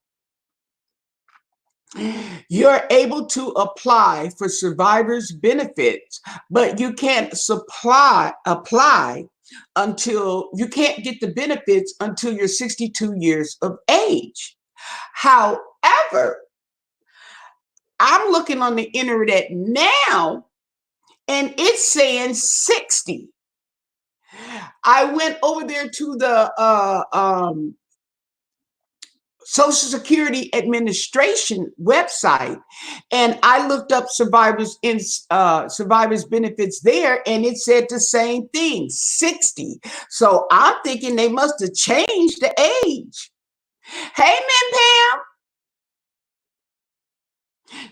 You're able to apply for survivors benefits, but you can't apply until you can't get the benefits until you're 62 years of age. However, I'm looking on the internet now and it's saying 60. I went over there to the Social Security Administration website, and I looked up survivors benefits there, and it said the same thing, 60. So I'm thinking they must have changed the age. Hey, Min Pam,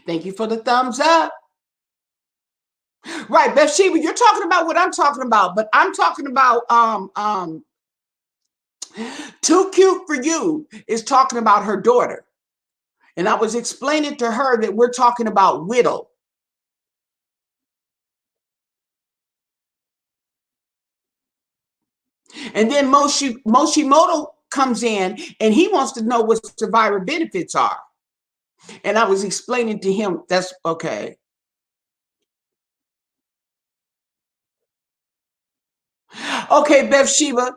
thank you for the thumbs up. Right, Bathsheba, you're talking about what I'm talking about, but I'm talking about Too Cute for You is talking about her daughter. And I was explaining to her that we're talking about widow. And then Moshimoto comes in and he wants to know what survivor benefits are. And I was explaining to him, that's okay. Okay, Bathsheba,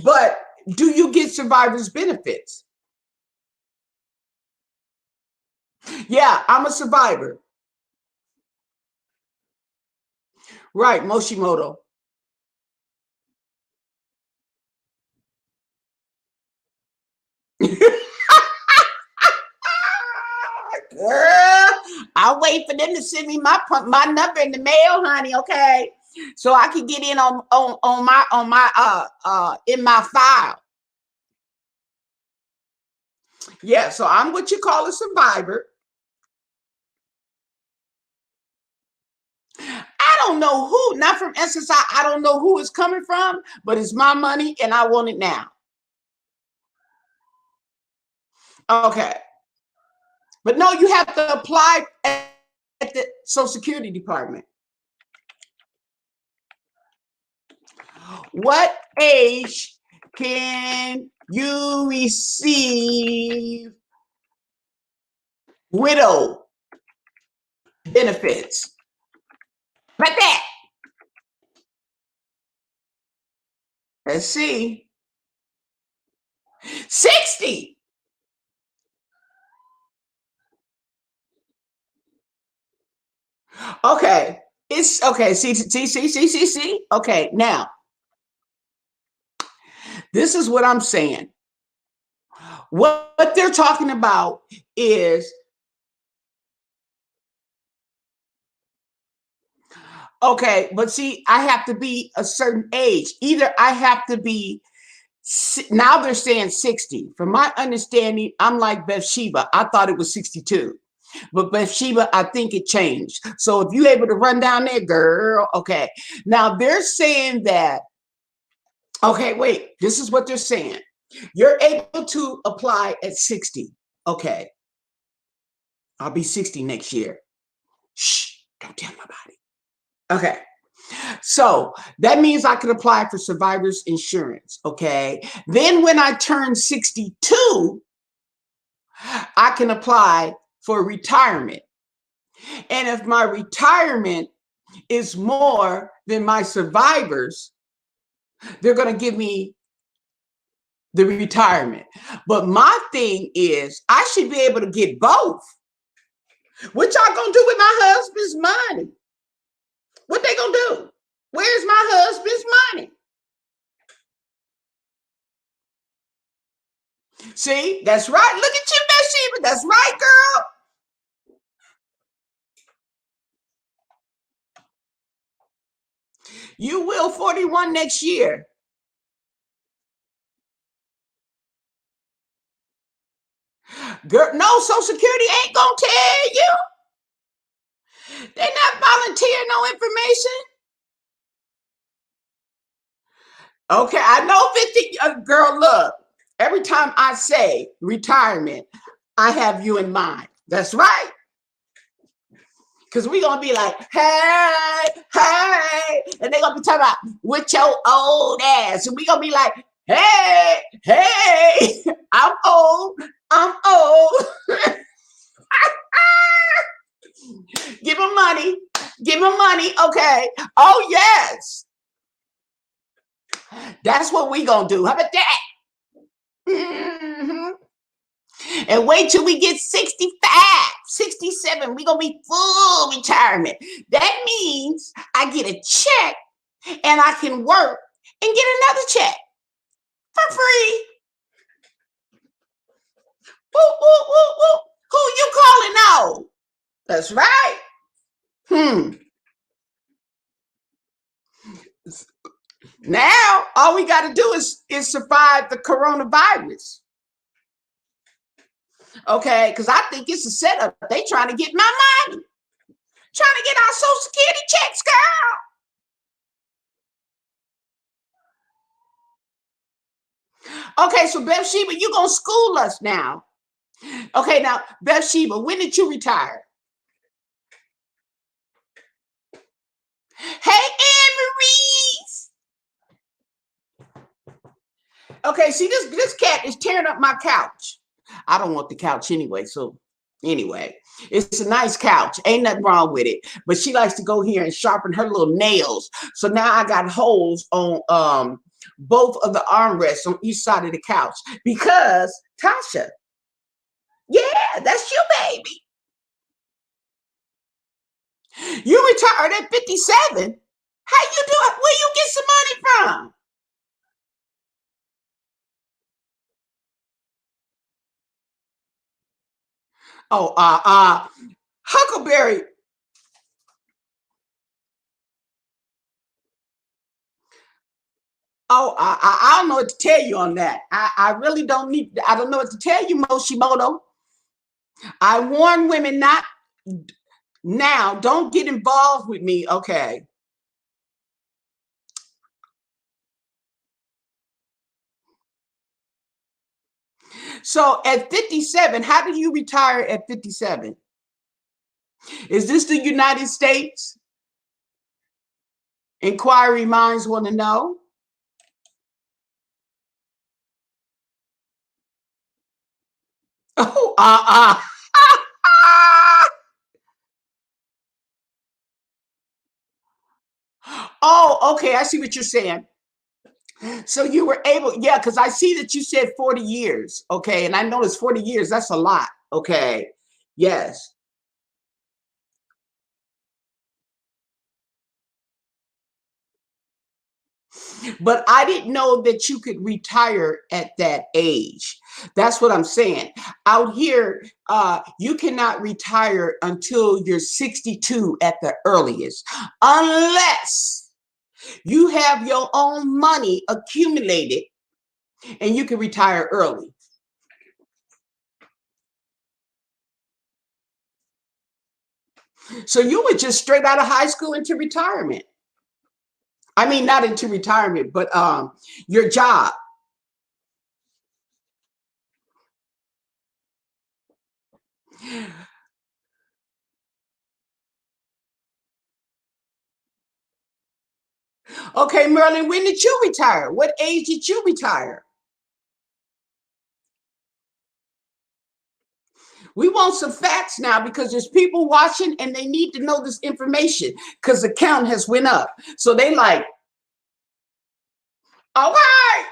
but do you get survivor's benefits? Yeah, I'm a survivor. Right, Moshimoto. Girl, I'll wait for them to send me my number in the mail, honey. Okay, so I can get in on my in my file. Yeah, so I'm what you call a survivor. I don't know who, not from SSI. I don't know who it's coming from, but it's my money and I want it now. Okay, but no, you have to apply at the Social Security Department. What age can you receive widow benefits? Like that. Let's see. 60. Okay. It's okay. See. Okay. Now, this is what I'm saying. What they're talking about is okay, but see, I have to be a certain age. Either I have to be now they're saying 60. From my understanding, I'm like Bathsheba. I thought it was 62. But Bathsheba, I think it changed. So if you're able to run down there, girl, okay. Now they're saying that, okay, wait, this is what they're saying. You're able to apply at 60. Okay. I'll be 60 next year. Shh, don't tell nobody. Okay. So that means I can apply for survivor's insurance. Okay. Then when I turn 62, I can apply for retirement. And if my retirement is more than my survivors, they're going to give me the retirement. But my thing is, I should be able to get both. What y'all gonna do with my husband's money? What they gonna do? Where's my husband's money? See, that's right. Look at you, Bathsheba. That's right, girl. You will 41 next year. Girl, no, Social Security ain't gonna tell you. They're not volunteering no information. Okay, I know 50. Girl, look, every time I say retirement, I have you in mind. That's right. Because we're going to be like, hey, hey. And they're going to be talking about with your old ass. And we're going to be like, hey, hey, I'm old. I'm old. Give him money. Give him money. Okay. Oh, yes. That's what we going to do. How about that? Mm-hmm. And wait till we get 65, 67. We're going to be full retirement. That means I get a check and I can work and get another check for free. Woo, woo, woo, woo. Who you calling out? That's right. Now, all we got to do is survive the coronavirus. Okay, because I think it's a setup. They trying to get my money. Trying to get our Social Security checks, girl. Okay, so Bathsheba, you going to school us now. Okay, now, Bathsheba, when did you retire? Hey, Anne-Marie. Okay, see, this cat is tearing up my couch. I don't want the couch anyway, so anyway, it's a nice couch. Ain't nothing wrong with it. But she likes to go here and sharpen her little nails. So now I got holes on both of the armrests on each side of the couch because Tasha, yeah, that's you, baby. You retired at 57. How you doing? Where you get some money from? Oh, Huckleberry. Oh, I don't know what to tell you on that. I really don't need, I don't know what to tell you, Moshimoto. I warn women not now, don't get involved with me, okay? So at 57, how did you retire at 57? Is this the United States? Inquiry minds want to know. Oh, oh, okay. I see what you're saying. So you were able, yeah, because I see that you said 40 years. Okay. And I noticed 40 years, that's a lot. Okay. Yes. But I didn't know that you could retire at that age. That's what I'm saying. Out here, you cannot retire until you're 62 at the earliest, unless you have your own money accumulated and you can retire early. So you were just straight out of high school into retirement. I mean, not into retirement, but your job. Okay, Merlin, when did you retire? What age did you retire? We want some facts now because there's people watching and they need to know this information because the count has went up. So they like, all right.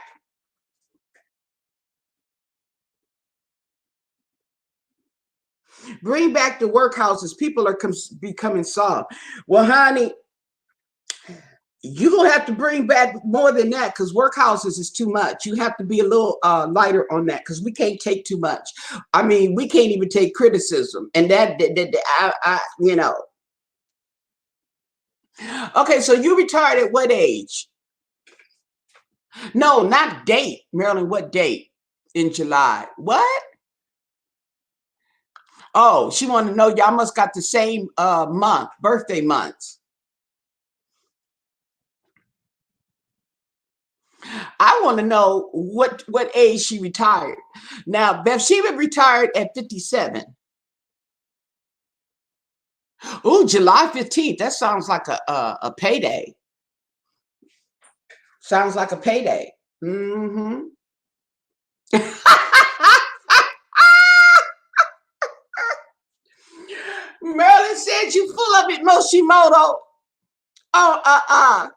Bring back the workhouses. People are becoming soft. Well, honey, you're going to have to bring back more than that because workhouses is too much. You have to be a little lighter on that because we can't take too much. I mean, we can't even take criticism. And you know. Okay, so you retired at what age? No, not date. Marilyn, what date? In July. What? Oh, she wanted to know y'all must got the same month, birthday months. I want to know what age she retired. Now, Bathsheba retired at 57. Oh, July 15th. That sounds like a payday. Sounds like a payday. Mm-hmm. Merlin said you full of it, Moshimoto. Oh,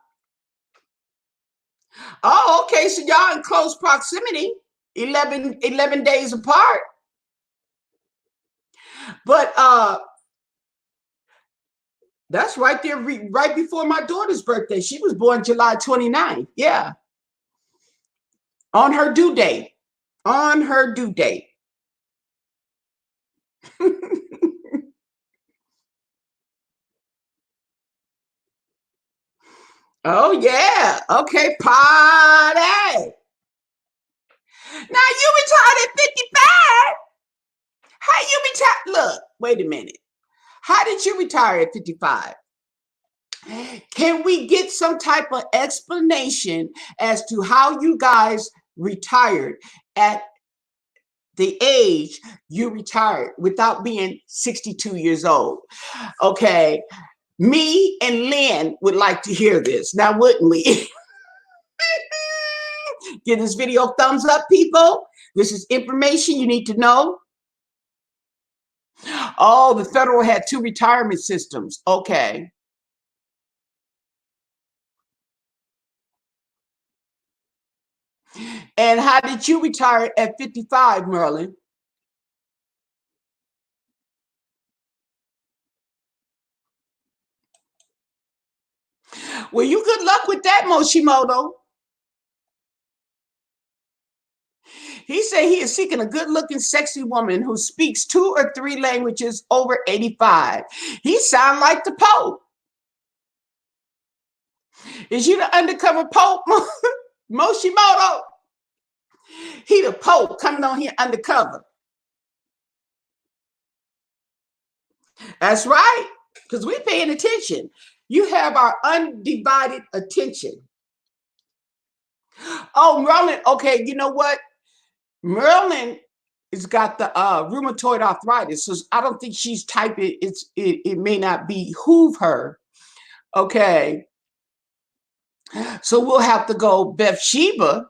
Oh, okay. So y'all in close proximity, 11 days apart. But that's right there, right before my daughter's birthday. She was born July 29th. Yeah. On her due date. On her due date. Oh, yeah. Okay, party. Now you retired at 55. How you retired? Look, wait a minute. How did you retire at 55? Can we get some type of explanation as to how you guys retired at the age you retired without being 62 years old? Okay, me and Lynn would like to hear this. Now, wouldn't we? Give this video a thumbs up, people. This is information you need to know. Oh, the federal had 2 retirement systems. Okay. And how did you retire at 55, Merlin? Well, you good luck with that, Moshimoto. He said he is seeking a good-looking, sexy woman who speaks 2 or 3 languages over 85. He sound like the Pope. Is you the undercover Pope, Moshimoto? He the Pope coming on here undercover. That's right, because we paying attention. You have our undivided attention. Oh, Merlin. Okay, you know what? Merlin has got the rheumatoid arthritis, so I don't think she's typing. It may not behoove her. Okay, so we'll have to go Bathsheba.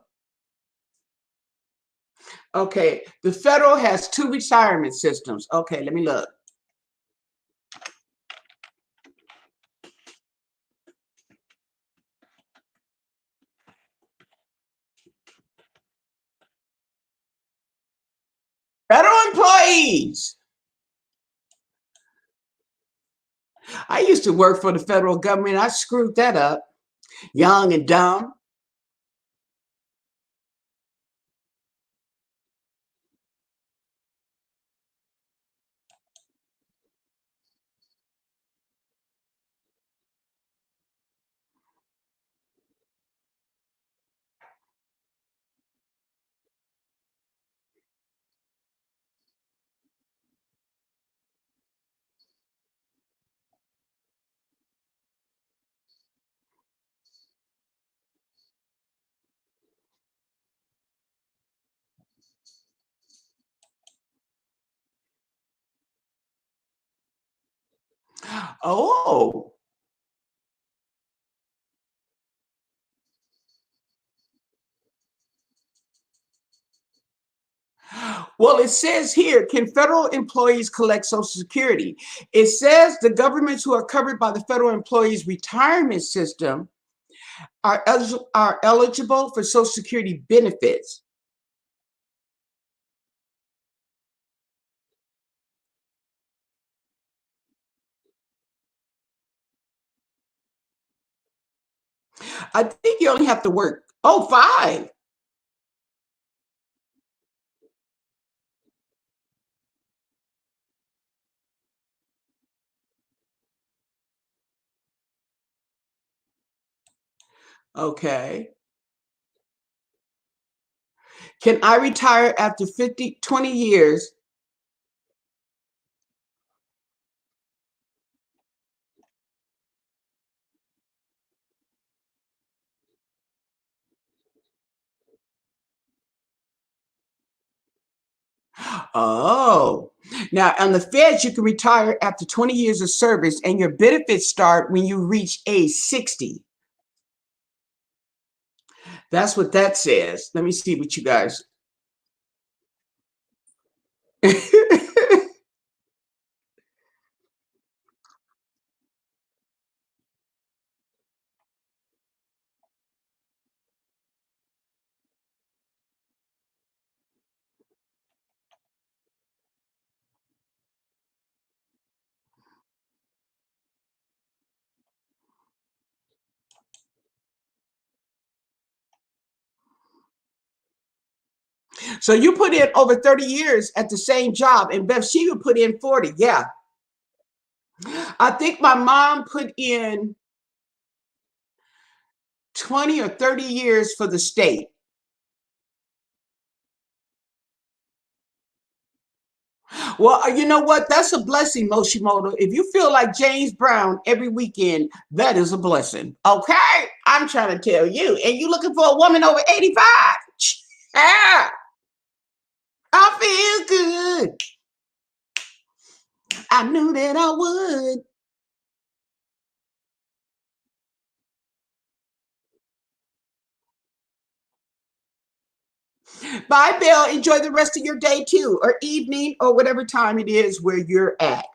Okay, the federal has 2 retirement systems. Okay, let me look. Federal employees. I used to work for the federal government. I screwed that up. Young and dumb. Oh, Well, it says here, can federal employees collect Social Security? It says the governments who are covered by the federal employees retirement system are eligible for Social Security benefits. I think you only have to work, oh, 5. Okay. Can I retire after 20 years? Oh, now on the feds, you can retire after 20 years of service and your benefits start when you reach age 60. That's what that says. Let me see what you guys. So you put in over 30 years at the same job, and Bev Sheba put in 40. Yeah. I think my mom put in 20 or 30 years for the state. Well, you know what? That's a blessing, Moshimoto. If you feel like James Brown every weekend, that is a blessing. Okay? I'm trying to tell you. And you looking for a woman over 85? Yeah, I feel good. I knew that I would. Bye, Bill. Enjoy the rest of your day too, or evening, or whatever time it is where you're at.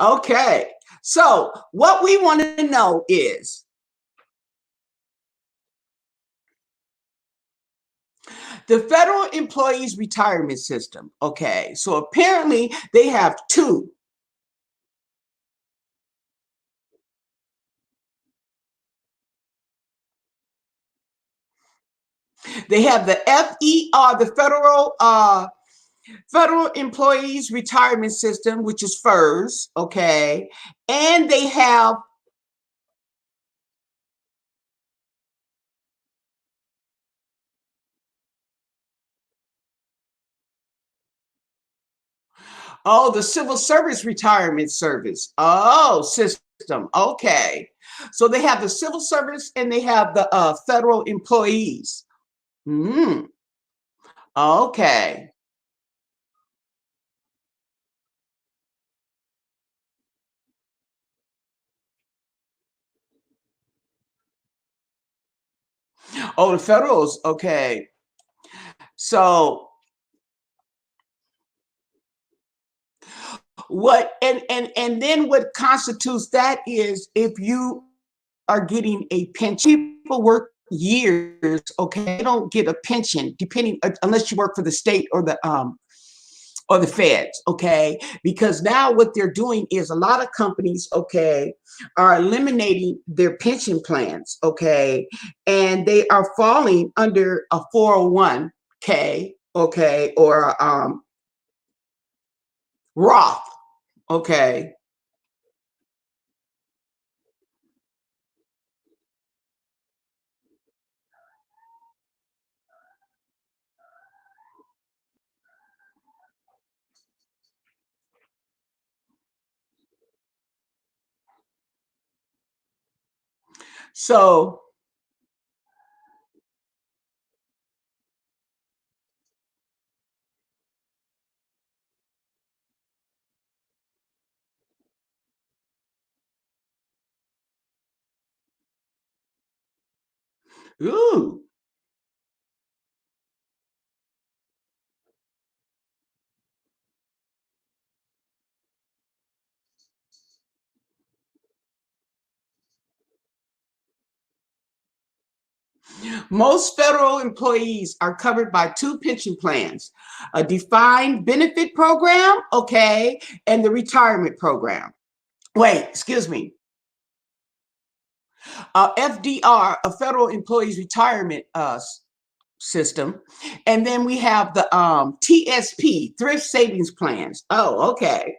Okay. So, what we want to know is the federal employees retirement system. Okay. So, apparently, they have two. They have the FER, the Federal Employees Retirement System, which is FERS, okay, and they have the Civil Service Retirement Service. Oh, system. Okay, so they have the civil service and they have the federal employees. Hmm. Okay. Oh, the federals. Okay. So what and then what constitutes that is if you are getting a pension. People work years, okay, they don't get a pension depending unless you work for the state or the feds, okay? Because now what they're doing is a lot of companies, okay, are eliminating their pension plans, okay, and they are falling under a 401k, okay, or Roth, okay. So, ooh, Most federal employees are covered by two pension plans, a defined benefit program, okay, and the retirement program. Wait, excuse me. FDR, a federal employees retirement system. And then we have the TSP, thrift savings plans. Oh, okay.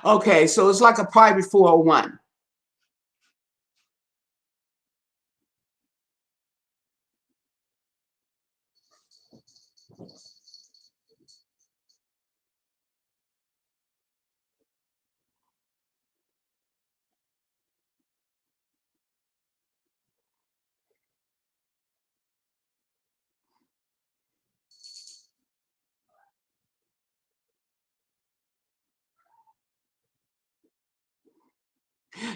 Okay, so it's like a private 401.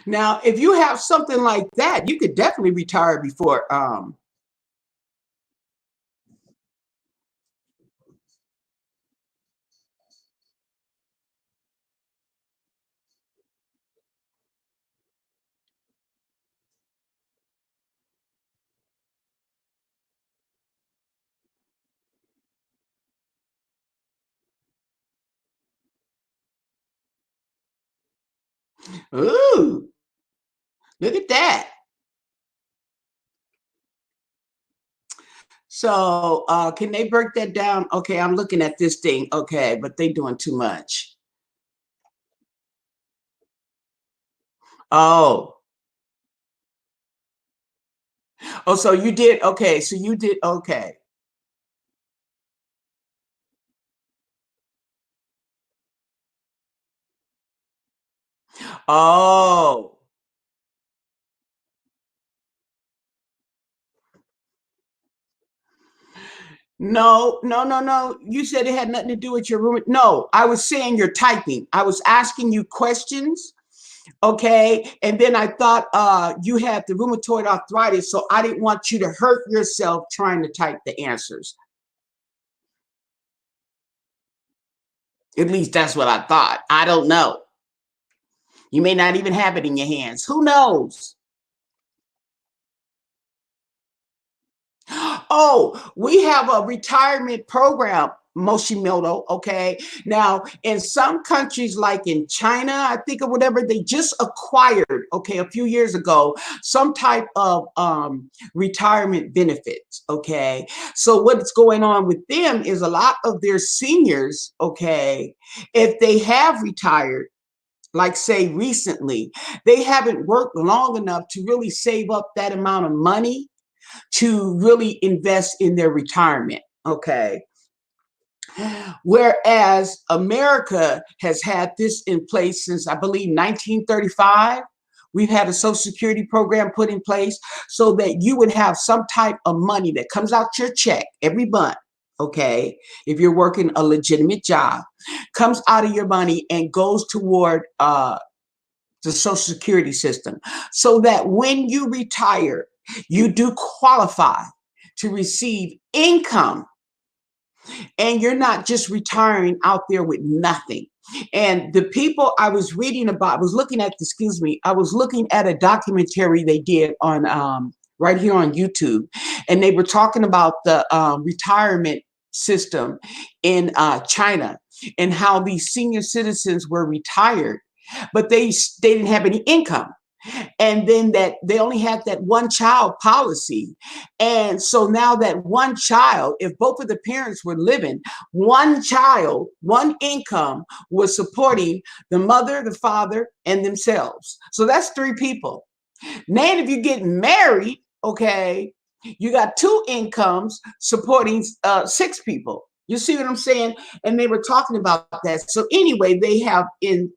Now, if you have something like that, you could definitely retire before. Ooh, look at that. So, can they break that down? Okay, I'm looking at this thing. Okay, but they doing too much. Oh, oh, so you did. Okay, so you did. Okay. Oh, no, no, no, no. You said it had nothing to do with your room. No, I was saying you're typing. I was asking you questions. Okay. And then I thought you had the rheumatoid arthritis. So I didn't want you to hurt yourself trying to type the answers. At least that's what I thought. I don't know. You may not even have it in your hands. Who knows? Oh, we have a retirement program, Moshimoto. Okay. Now, in some countries, like in China, I think, or whatever, they just acquired, okay, a few years ago, some type of retirement benefits. Okay. So, what's going on with them is a lot of their seniors, okay, if they have retired, like say recently, they haven't worked long enough to really save up that amount of money to really invest in their retirement. Okay. Whereas America has had this in place since I believe 1935. We've had a social security program put in place so that you would have some type of money that comes out your check every month. Okay. If you're working a legitimate job, comes out of your money and goes toward the social security system so that when you retire, you do qualify to receive income and you're not just retiring out there with nothing. And the people I was reading about, I was looking at, excuse me, I was looking at a documentary they did on right here on YouTube, and they were talking about the retirement system in China and how these senior citizens were retired, but they didn't have any income, and then that they only had that one child policy. And so now that one child, if both of the parents were living, one child, one income was supporting the mother, the father, and themselves. So that's three people. Now, if you get married, okay, you got two incomes supporting six people. You see what I'm saying? And they were talking about that. So anyway, they have in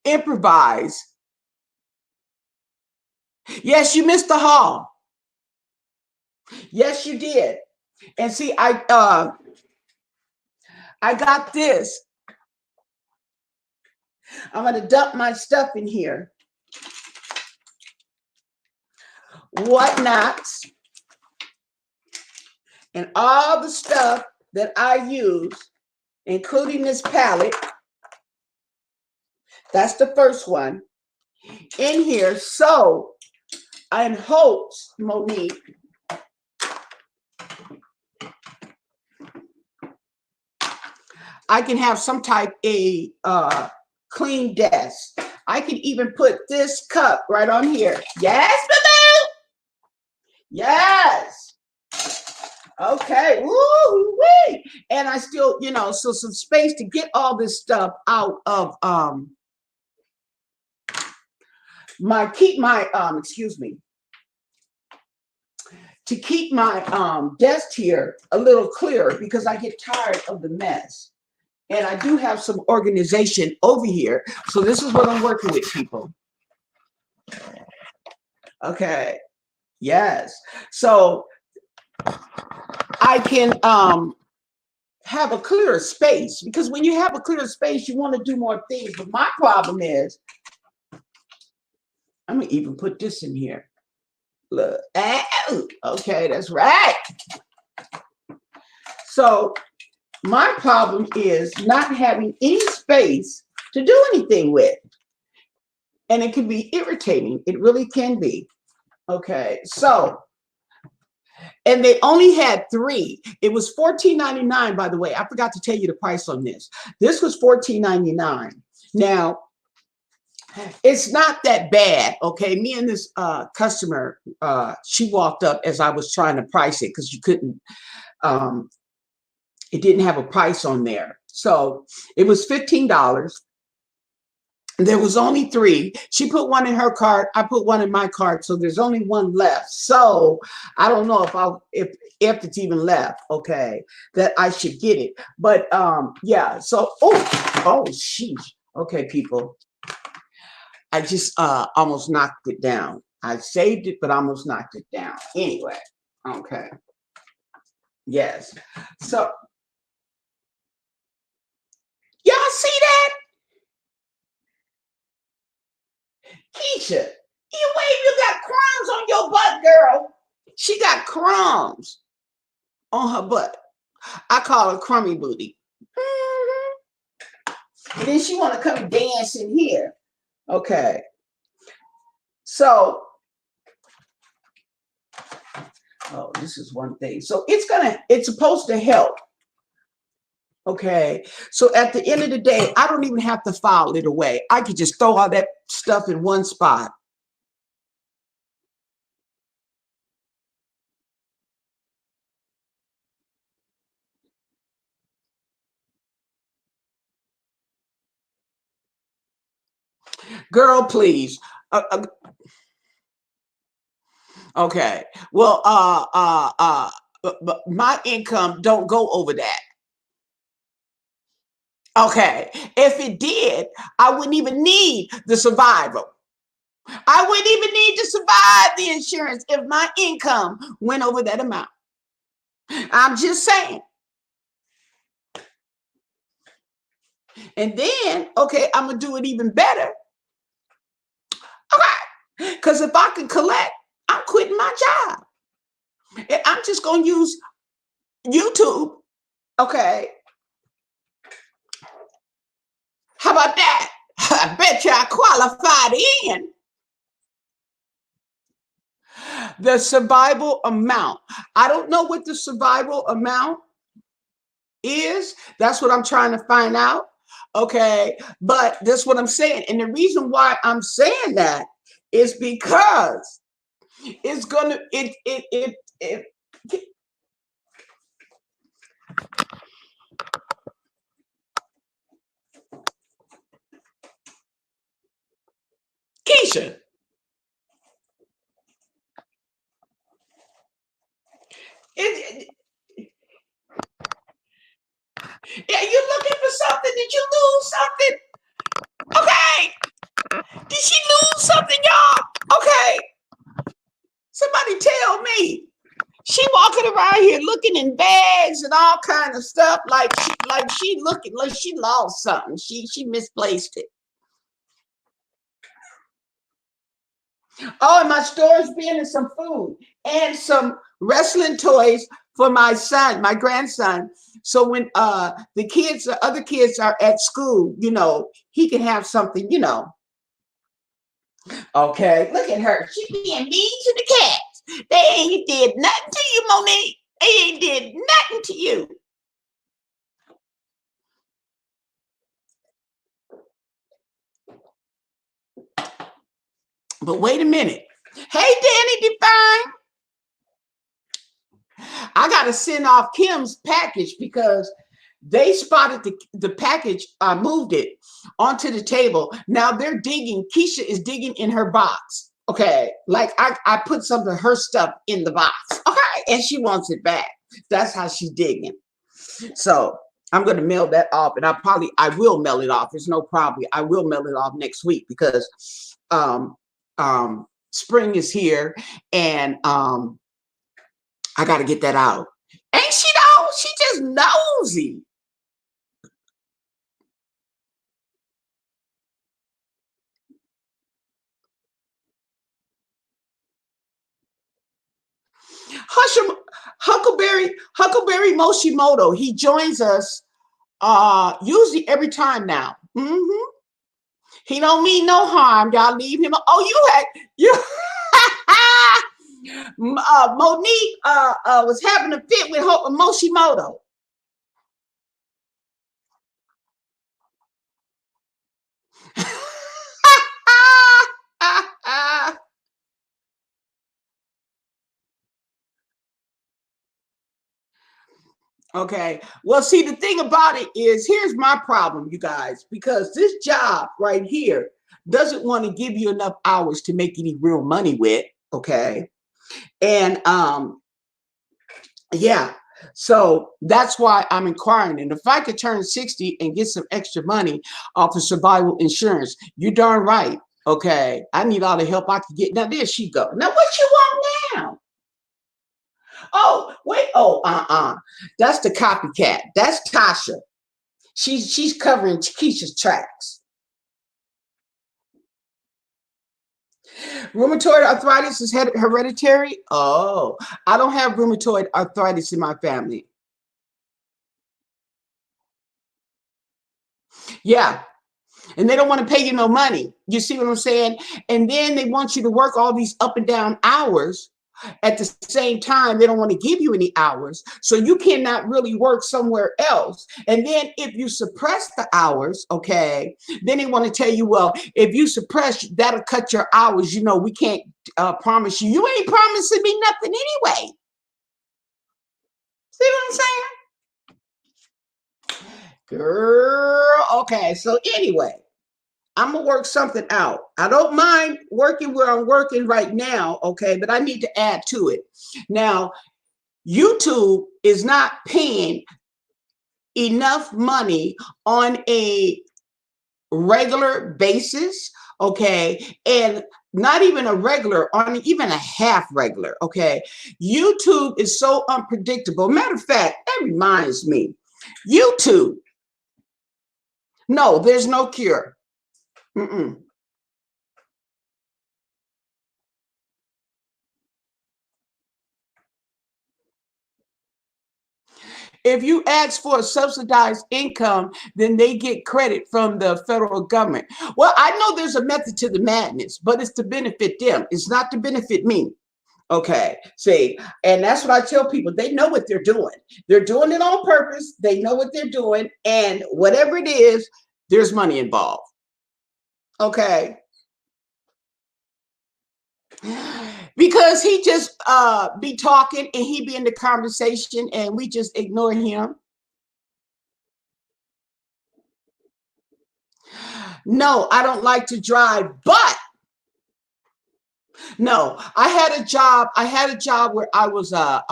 improvise. Yes, you missed the hall. Yes, you did. And see, I got this. I'm gonna dump my stuff in here. whatnots, and all the stuff that I use, including this palette. That's the first one in here. So I in hopes, Monique, I can have some type of clean desk. I can even put this cup right on here. Yes, boo-boo. Yes. Okay. Woo-wee. And I still, you know, so some space to get all this stuff out of excuse me, to keep my desk here a little clearer, because I get tired of the mess. And I do have some organization over here. So this is what I'm working with, people. Okay. Yes. So I can have a clearer space, because when you have a clearer space, you want to do more things. But my problem is, I'm going to even put this in here. Look. Okay, that's right. So my problem is not having any space to do anything with. And it can be irritating. It really can be. Okay, so, and they only had 3. It was $14.99, by the way. I forgot to tell you the price on this. This was $14.99. Now, it's not that bad, okay? Me and this customer, she walked up as I was trying to price it, because you couldn't, it didn't have a price on there. So it was $15. There was only 3. She put one in her cart. I put one in my cart. So there's only one left. So I don't know if it's even left, okay, that I should get it. But yeah, so, oh, sheesh. Okay, people. I just almost knocked it down. I saved it, but almost knocked it down. Anyway, okay. Yes. So, y'all see that? Keisha, you got crumbs on your butt, girl. She got crumbs on her butt. I call her crummy booty. And then she want to come dance in here. Okay. So, oh, this is one thing. So it's supposed to help. Okay. So at the end of the day, I don't even have to file it away. I could just throw all that stuff in one spot. Girl, please. Okay. Well, but my income don't go over that. Okay. If it did, I wouldn't even need the survival. I wouldn't even need to survive the insurance if my income went over that amount. I'm just saying. And then, okay, I'm going to do it even better. Okay. Because if I can collect, I'm quitting my job. And I'm just going to use YouTube. Okay. How about that? I bet you I qualified in. The survival amount. I don't know what the survival amount is. That's what I'm trying to find out. Okay. But that's what I'm saying. And the reason why I'm saying that is because it's gonna Keisha. Yeah, you looking for something? Did you lose something? Okay. Did she lose something, y'all? Okay. Somebody tell me. She walking around here looking in bags and all kind of stuff, like she looking like she lost something. She misplaced it. Oh, and my storage bin and some food and some wrestling toys for my son, my grandson. So when the kids, the other kids are at school, he can have something. Okay, look at her. She being mean to the cats. They ain't did nothing to you, Monique. They ain't did nothing to you. But wait a minute. Hey, Danny Define. I got to send off Kim's package because they spotted the package. I moved it onto the table. Now they're digging. Keisha is digging in her box. Okay. Like I put some of her stuff in the box. Okay. And she wants it back. That's how she's digging. So I'm going to mail that off, and I will mail it off. There's no problem. I will mail it off next week because um, spring is here, and I got to get that out. Ain't she though? She just nosy. Husham, Huckleberry Moshimoto. He joins us usually every time now. He don't mean no harm. Y'all leave him. Oh, you Monique was having a fit with Moshimoto. Okay. Well, see, the thing about it is, here's my problem, you guys, because this job right here doesn't want to give you enough hours to make any real money with. Okay. And yeah. So that's why I'm inquiring. And if I could turn 60 and get some extra money off of survival insurance, you're darn right. Okay. I need all the help I can get. Now, there she go. Now, what you want now? Oh, wait. Oh, That's the copycat. That's Tasha. She's covering Keisha's tracks. Rheumatoid arthritis is hereditary. Oh, I don't have rheumatoid arthritis in my family. Yeah, and they don't want to pay you no money. You see what I'm saying? And then they want you to work all these up and down hours. At the same time, they don't want to give you any hours. So you cannot really work somewhere else. And then if you suppress the hours, okay, then they want to tell you, well, if you suppress, that'll cut your hours. We can't promise you. You ain't promising me nothing anyway. See what I'm saying? Girl, okay. So anyway, I'm gonna work something out. I don't mind working where I'm working right now, okay, but I need to add to it. Now, YouTube is not paying enough money on a regular basis, okay, and not even a regular, on even a half regular, okay. YouTube is so unpredictable. Matter of fact, that reminds me, YouTube, no, there's no cure. Mm-mm. If you ask for a subsidized income, then they get credit from the federal government. Well, I know there's a method to the madness, but it's to benefit them. It's not to benefit me. Okay, see, and that's what I tell people. They know what they're doing. They're doing it on purpose. They know what they're doing, and whatever it is, there's money involved. Okay, because he just be talking and he be in the conversation, and we just ignore him. No, I don't like to drive, but no, I had a job. I had a job where I was a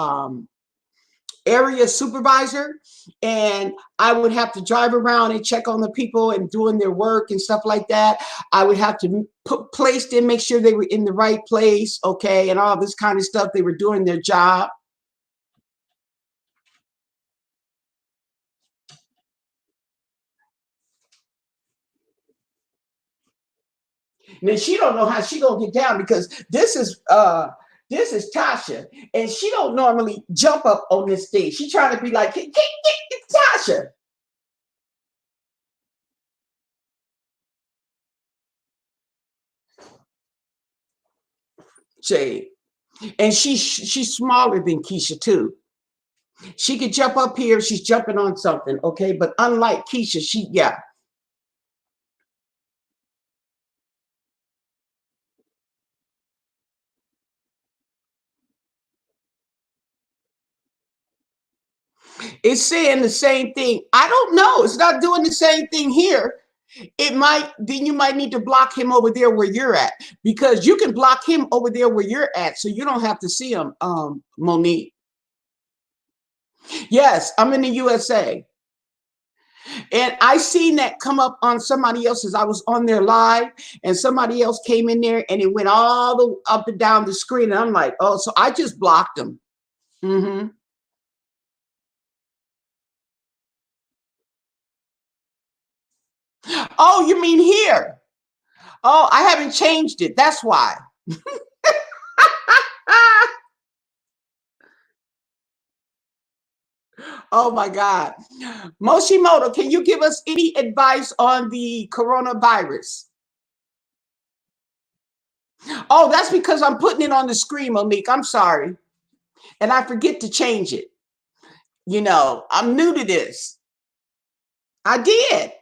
area supervisor, and I would have to drive around and check on the people and doing their work and stuff like that. I would have to place them, make sure they were in the right place, okay, and all this kind of stuff. They were doing their job. Then she don't know how she gonna get down because this is Tasha, and she don't normally jump up on this thing. She trying to be like, get Tasha. Shade. And she's smaller than Keisha too. She could jump up here. She's jumping on something, okay? But unlike Keisha, yeah. It's saying the same thing. I don't know. It's not doing the same thing here. It might, then you might need to block him over there where you're at, because you can block him over there where you're at, so you don't have to see him, Monique. Yes, I'm in the USA. And I seen that come up on somebody else's. I was on their live and somebody else came in there and it went all the up and down the screen. And I'm like, oh, so I just blocked them. Mm-hmm. Oh, you mean here? Oh, I haven't changed it. That's why. Oh my God. Moshimoto, can you give us any advice on the coronavirus? Oh, that's because I'm putting it on the screen, Monique. I'm sorry. And I forget to change it. You know, I'm new to this. I did.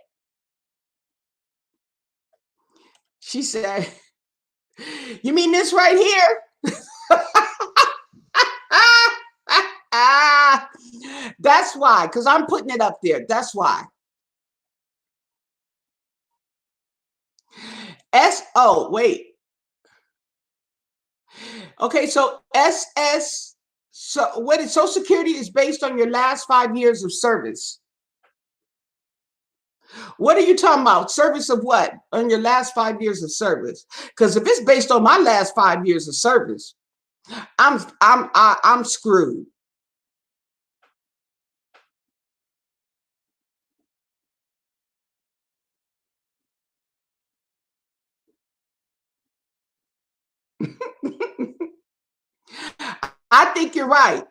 She said, you mean this right here? That's why, because I'm putting it up there. That's why. Oh, wait. Okay, so SS, so what is Social Security is based on your last 5 years of service. What are you talking about? Service of what? On your last 5 years of service? Because if it's based on my last 5 years of service, I'm screwed. I think you're right.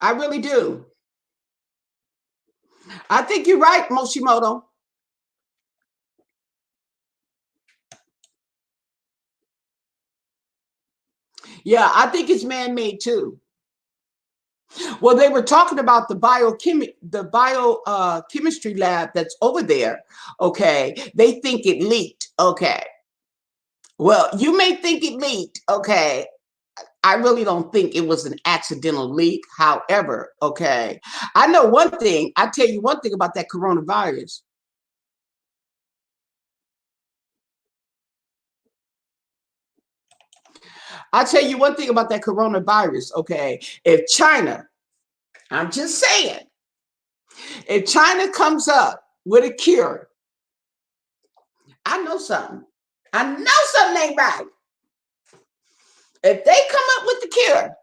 I really do. I think you're right, Moshimoto. Yeah, I think it's man-made too. Well, they were talking about the biochemistry lab that's over there. Okay, they think it leaked. Okay, well, you may think it leaked. Okay, I really don't think it was an accidental leak. However, okay, I know one thing. I tell you one thing about that coronavirus. I tell you one thing about that coronavirus. Okay, if China, I'm just saying, if China comes up with a cure, I know something. I know something ain't right. If they come up with the cure,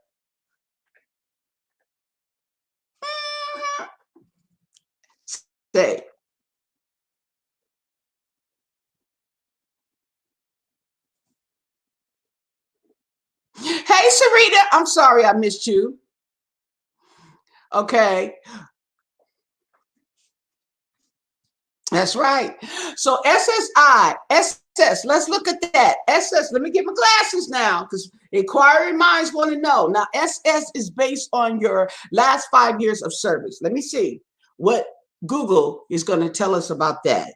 say, hey, Sarita, I'm sorry I missed you. Okay, that's right. So SSI, SS, let's look at that. SS, let me get my glasses now because inquiring minds want to know. Now, SS is based on your last 5 years of service. Let me see what Google is going to tell us about that.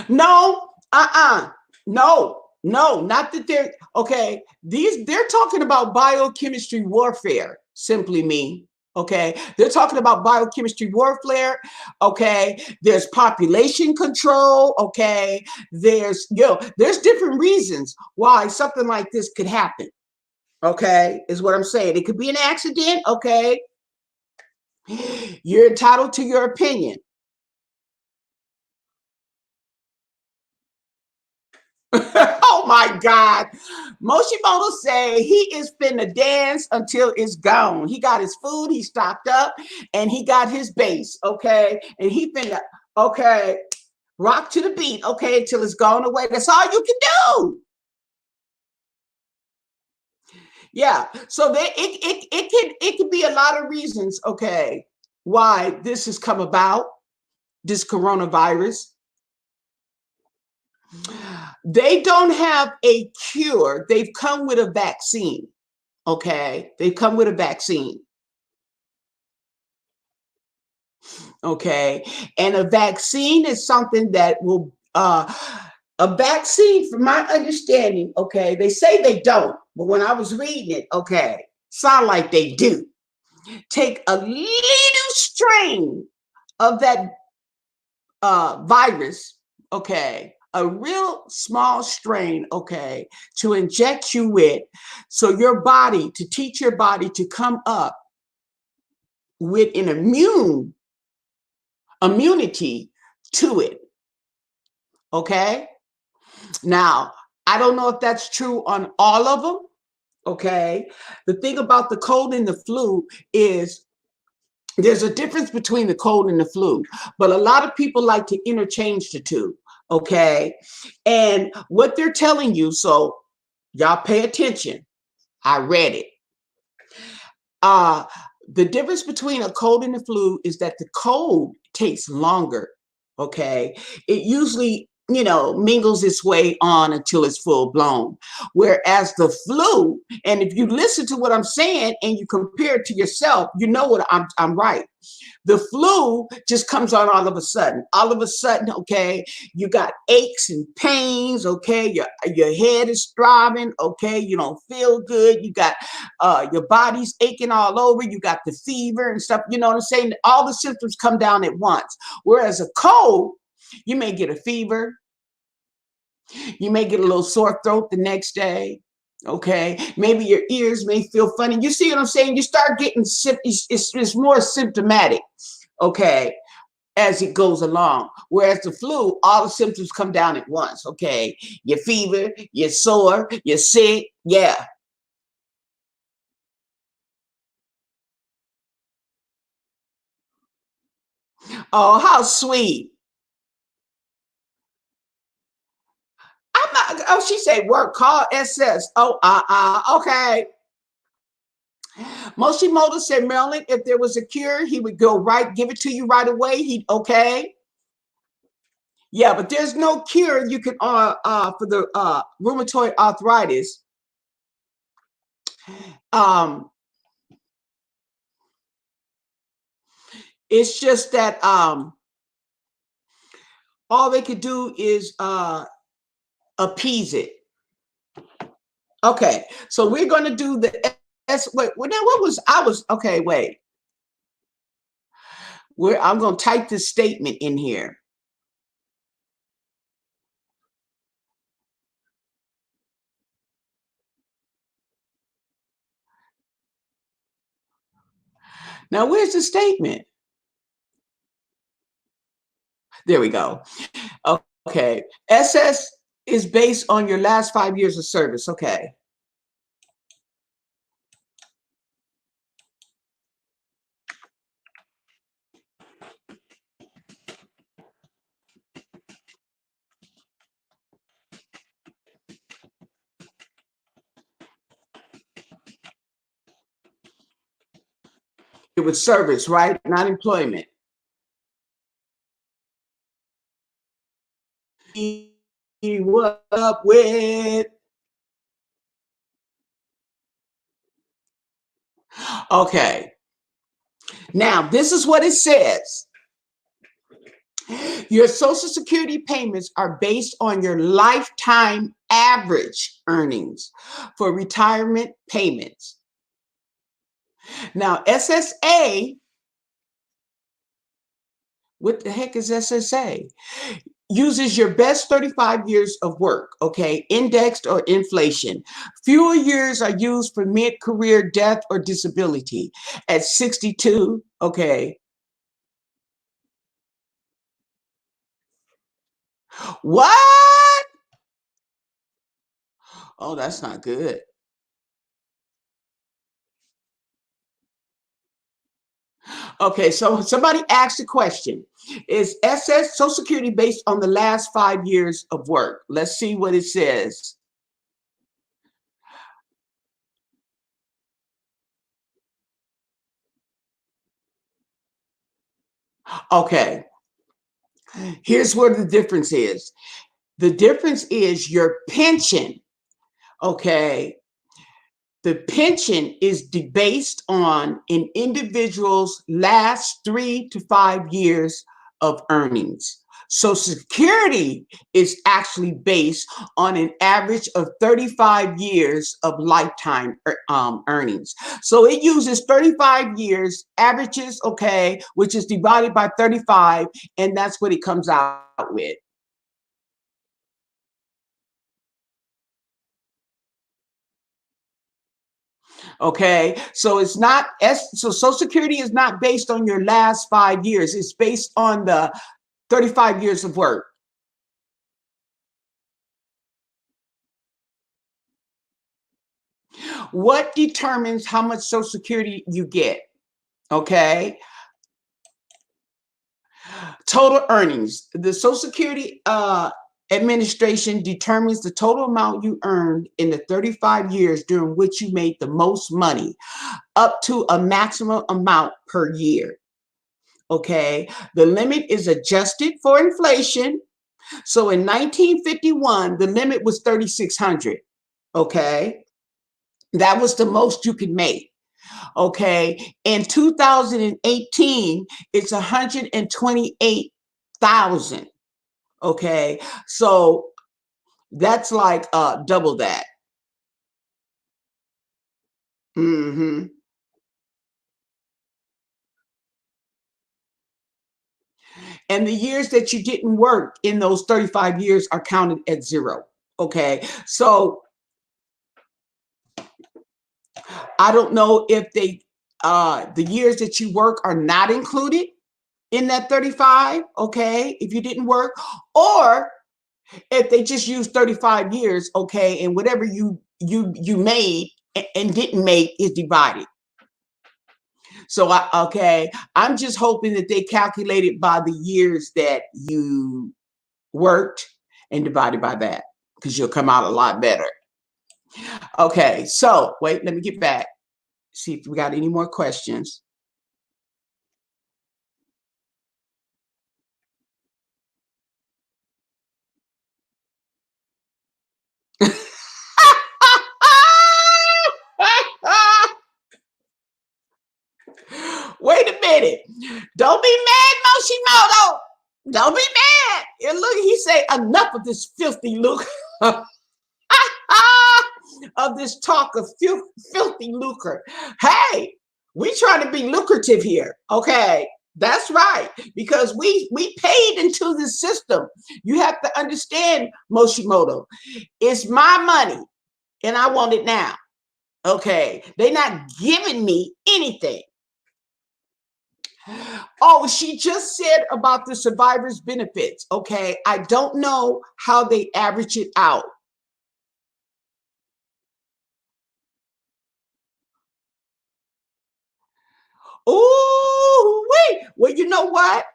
No, no, no, not that they're okay. They're talking about biochemistry warfare, simply me. Okay, they're talking about biochemistry warfare. Okay, there's population control. Okay, there's different reasons why something like this could happen. Okay, is what I'm saying. It could be an accident. Okay, you're entitled to your opinion. Oh my God. Moshimoto say he is finna dance until it's gone. He got his food, he stocked up, and he got his base, okay? And he finna, okay, rock to the beat, okay, until it's gone away. That's all you can do. Yeah. So it can be a lot of reasons, okay, why this has come about, this coronavirus. They don't have a cure. They've come with a vaccine. Okay. They've come with a vaccine. Okay. And a vaccine is something that will, a vaccine, from my understanding, okay, they say they don't, but when I was reading it, okay, sound like they do. Take a little strain of that virus, okay, a real small strain, okay, to inject you with, so your body, to teach your body to come up with an immunity to it, okay? Now, I don't know if that's true on all of them, okay? The thing about the cold and the flu is there's a difference between the cold and the flu, but a lot of people like to interchange the two, okay? And what they're telling you, so y'all pay attention. I read it. Uh, the difference between a cold and the flu is that the cold takes longer, okay? It usually, mingles its way on until it's full blown. Whereas the flu, and if you listen to what I'm saying and you compare it to yourself, you know what I'm right. The flu just comes on all of a sudden. All of a sudden, okay, you got aches and pains, okay, your head is throbbing, okay, you don't feel good, you got your body's aching all over, you got the fever and stuff, you know what I'm saying? All the symptoms come down at once. Whereas a cold, you may get a fever, you may get a little sore throat the next day. Okay, maybe your ears may feel funny. You see what I'm saying? You start getting it's more symptomatic, okay, as it goes along. Whereas the flu, all the symptoms come down at once. Okay, your fever, you're sore, you're sick. Yeah. Oh, how sweet. I'm not. Oh, she said work. Call SS. Oh, okay. Moshimoto said, Marilyn, if there was a cure, he would go right, give it to you right away. He okay. Yeah, but there's no cure you can for the rheumatoid arthritis. Um, it's just that all they could do is appease it. Okay, so we're gonna do the S. Wait, now what was I was okay? Wait, I'm gonna type this statement in here. Now, where's the statement? There we go. Okay, SS is based on your last 5 years of service. Okay. It was service, right? Not employment. What up with? Okay. Now, this is what it says. Your Social Security payments are based on your lifetime average earnings for retirement payments. Now, SSA, what the heck is SSA? Uses your best 35 years of work, okay, indexed or inflation. Fewer years are used for mid-career death or disability. At 62, okay. What? Oh, that's not good. Okay, so somebody asked a question. Is SS Social Security based on the last 5 years of work? Let's see what it says. Okay, here's where the difference is. The difference is your pension. Okay, the pension is based on an individual's last 3 to 5 years of earnings. Social Security is actually based on an average of 35 years of lifetime earnings. So it uses 35 years, averages, okay, which is divided by 35, and that's what it comes out with. Okay, so it's not so Social Security is not based on your last 5 years. It's based on the 35 years of work. What determines how much Social Security you get? Okay, total earnings. The Social Security Administration determines the total amount you earned in the 35 years during which you made the most money, up to a maximum amount per year. Okay, the limit is adjusted for inflation. So in 1951, the limit was 3,600. Okay, that was the most you could make. Okay, in 2018, it's 128,000. Okay, so that's like double that. Hmm. And the years that you didn't work in those 35 years are counted at zero. Okay, so I don't know if the years that you work are not included in that 35, okay, if you didn't work, or if they just use 35 years, okay, and whatever you made and didn't make is divided. So I'm just hoping that they calculated by the years that you worked and divided by that, because you'll come out a lot better. Okay, so wait, let me get back, see if we got any more questions. Wait a minute. Don't be mad, Moshimoto. Don't be mad. And look, he say enough of this filthy lucre. Of this talk of filthy lucre. Hey, we trying to be lucrative here. Okay. That's right. Because we paid into the system. You have to understand, Moshimoto. It's my money and I want it now. Okay. They're not giving me anything. Oh, she just said about the survivor's benefits. Okay. I don't know how they average it out. Oh, wait. Well, you know what?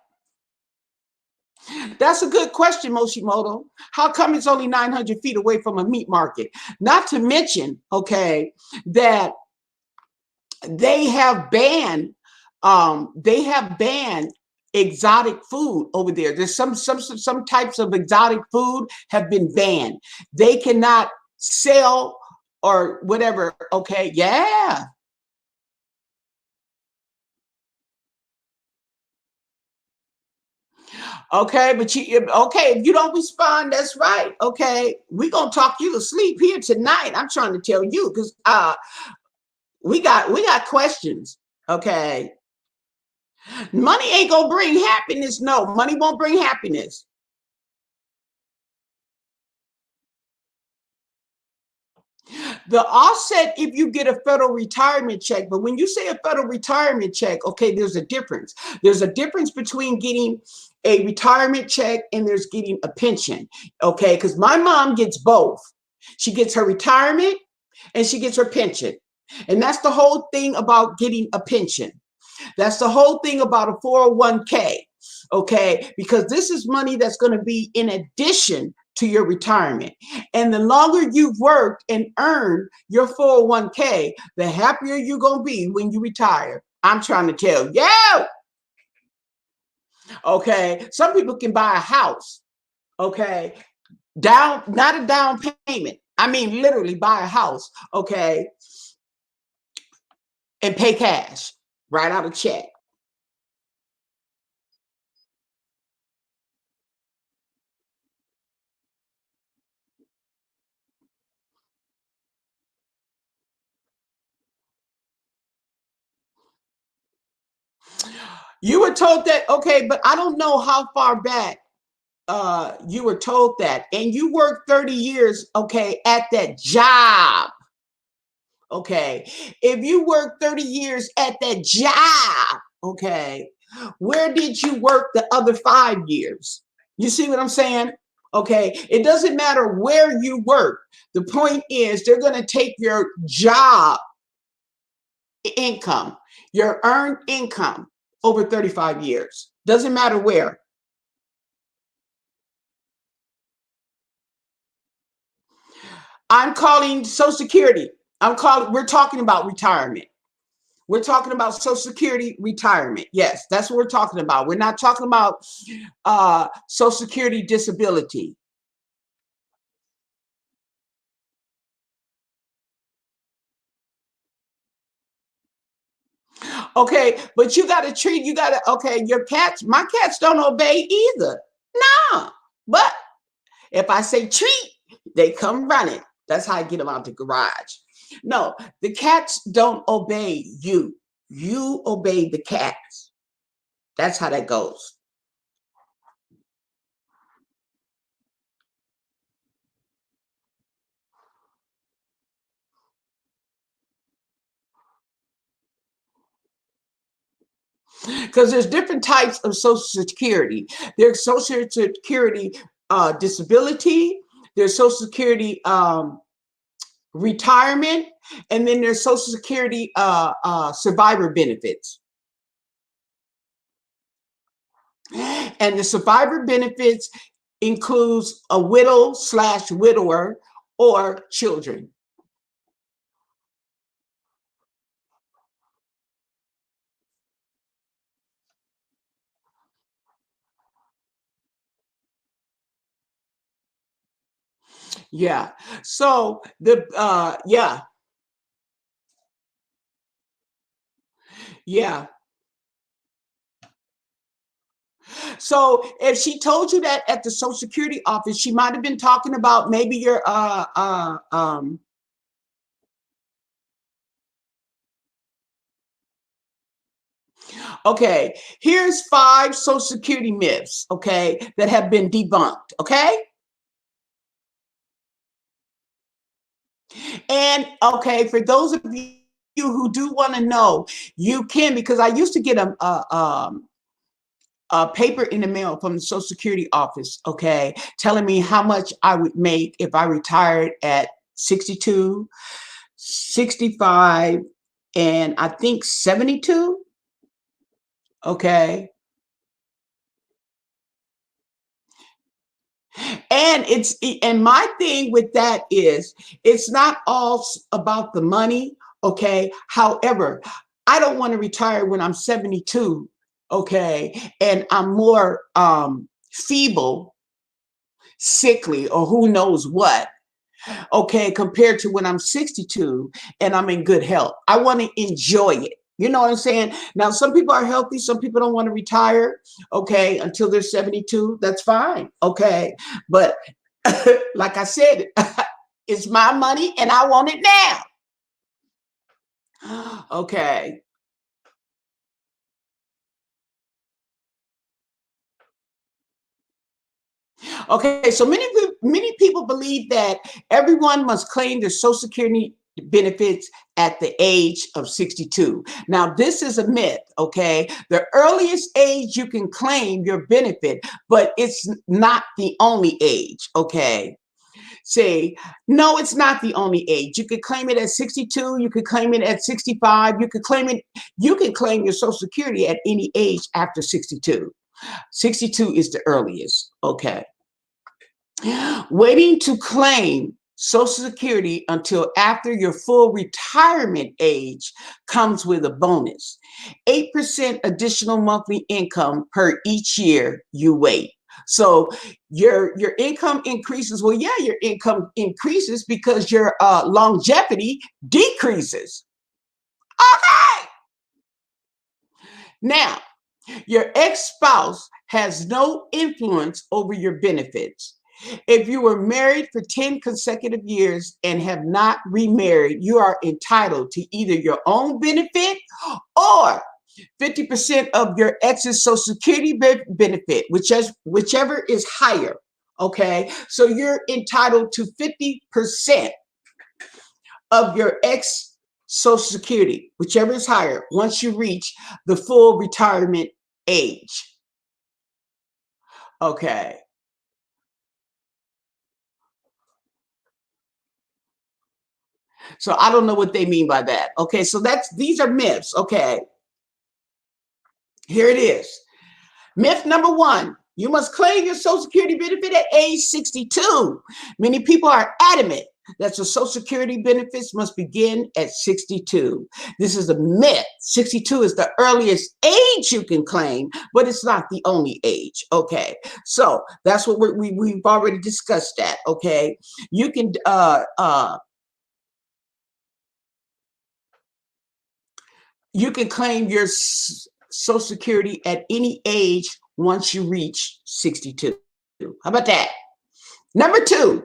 That's a good question, Moshimoto. How come it's only 900 feet away from a meat market? Not to mention, okay, that they have banned they have banned exotic food over there. There's some types of exotic food have been banned. They cannot sell or whatever. Okay, yeah. Okay, but okay, if you don't respond, that's right. Okay, we gonna talk you to sleep here tonight. I'm trying to tell you because we got questions. Okay, money ain't gonna bring happiness. No, money won't bring happiness. The offset if you get a federal retirement check, but when you say a federal retirement check, okay, there's a difference. There's a difference between getting a retirement check and there's getting a pension. Okay, because my mom gets both. She gets her retirement and she gets her pension. And that's the whole thing about getting a pension. That's the whole thing about a 401k. Okay, because this is money that's going to be in addition to your retirement. And the longer you've worked and earned your 401k, the happier you're going to be when you retire. I'm trying to tell you. Okay, some people can buy a house. Okay, not a down payment. I mean, literally buy a house. Okay, and pay cash, write out a check. You were told that, okay, but I don't know how far back you were told that. And you worked 30 years, okay, at that job. Okay. If you worked 30 years at that job, okay, where did you work the other 5 years? You see what I'm saying? Okay. It doesn't matter where you work. The point is they're going to take your job income, your earned income over 35 years. Doesn't matter where. I'm calling Social Security. We're talking about retirement. We're talking about Social Security retirement. Yes, that's what we're talking about. We're not talking about Social Security disability. Okay, but okay, my cats don't obey either. No, but if I say treat, they come running. That's how I get them out the garage. No, the cats don't obey you. You obey the cats. That's how that goes. Because there's different types of Social Security. There's Social Security disability. There's Social Security retirement, and then there's Social Security survivor benefits. And the survivor benefits includes a widow/widower or children. Yeah. So yeah. So if she told you that at the Social Security office, she might have been talking about maybe your okay, here's 5 Social Security myths, okay, that have been debunked, okay? And okay, for those of you who do want to know, you can, because I used to get a paper in the mail from the Social Security office, okay, telling me how much I would make if I retired at 62, 65, and I think 72. Okay. And my thing with that is it's not all about the money. Okay. However, I don't want to retire when I'm 72. Okay. And I'm more feeble, sickly, or who knows what. Okay. Compared to when I'm 62 and I'm in good health. I want to enjoy it. You know what I'm saying? Now, some people are healthy. Some people don't want to retire, okay, until they're 72. That's fine, okay. But like I said, it's my money and I want it now. Okay. Okay, so many people believe that everyone must claim their Social Security benefits at the age of 62. Now, this is a myth, okay? The earliest age you can claim your benefit, but it's not the only age, okay? say, no, it's not the only age. You could claim it at 62. You could claim it at 65. You could claim it. You can claim your Social Security at any age after 62. 62 is the earliest. Okay. Waiting to claim Social Security until after your full retirement age comes with a bonus. 8% additional monthly income per each year you wait. So your income increases. Well, yeah, your income increases because your longevity decreases. Okay. Now, your ex-spouse has no influence over your benefits. If you were married for 10 consecutive years and have not remarried, you are entitled to either your own benefit or 50% of your ex's Social Security benefit, whichever is higher. Okay, so you're entitled to 50% of your ex Social Security, whichever is higher, once you reach the full retirement age. Okay. So I don't know what they mean by that. Okay, so these are myths. Okay, here it is. Myth number one, you must claim your Social Security benefit at age 62. Many people are adamant that your Social Security benefits must begin at 62. This is a myth. 62 is the earliest age you can claim, but it's not the only age. Okay, so that's what we've already discussed that. Okay, you can you can claim your Social Security at any age once you reach 62. How about that? Number two,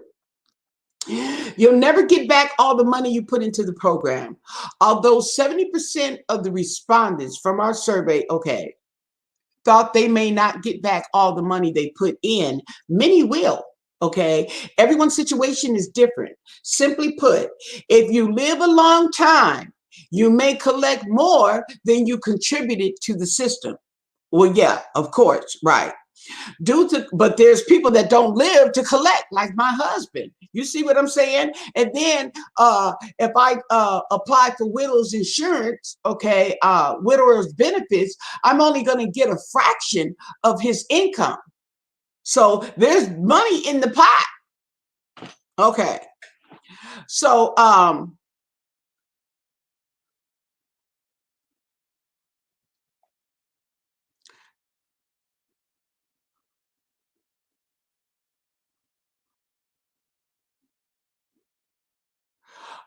you'll never get back all the money you put into the program. Although 70% of the respondents from our survey, okay, thought they may not get back all the money they put in, many will. Okay, everyone's situation is different. Simply put, if you live a long time, you may collect more than you contributed to the system. Well, yeah, of course, right. But there's people that don't live to collect, like my husband. You see what I'm saying? And then if I apply for widow's insurance, okay, widower's benefits, I'm only going to get a fraction of his income. So there's money in the pot. Okay. So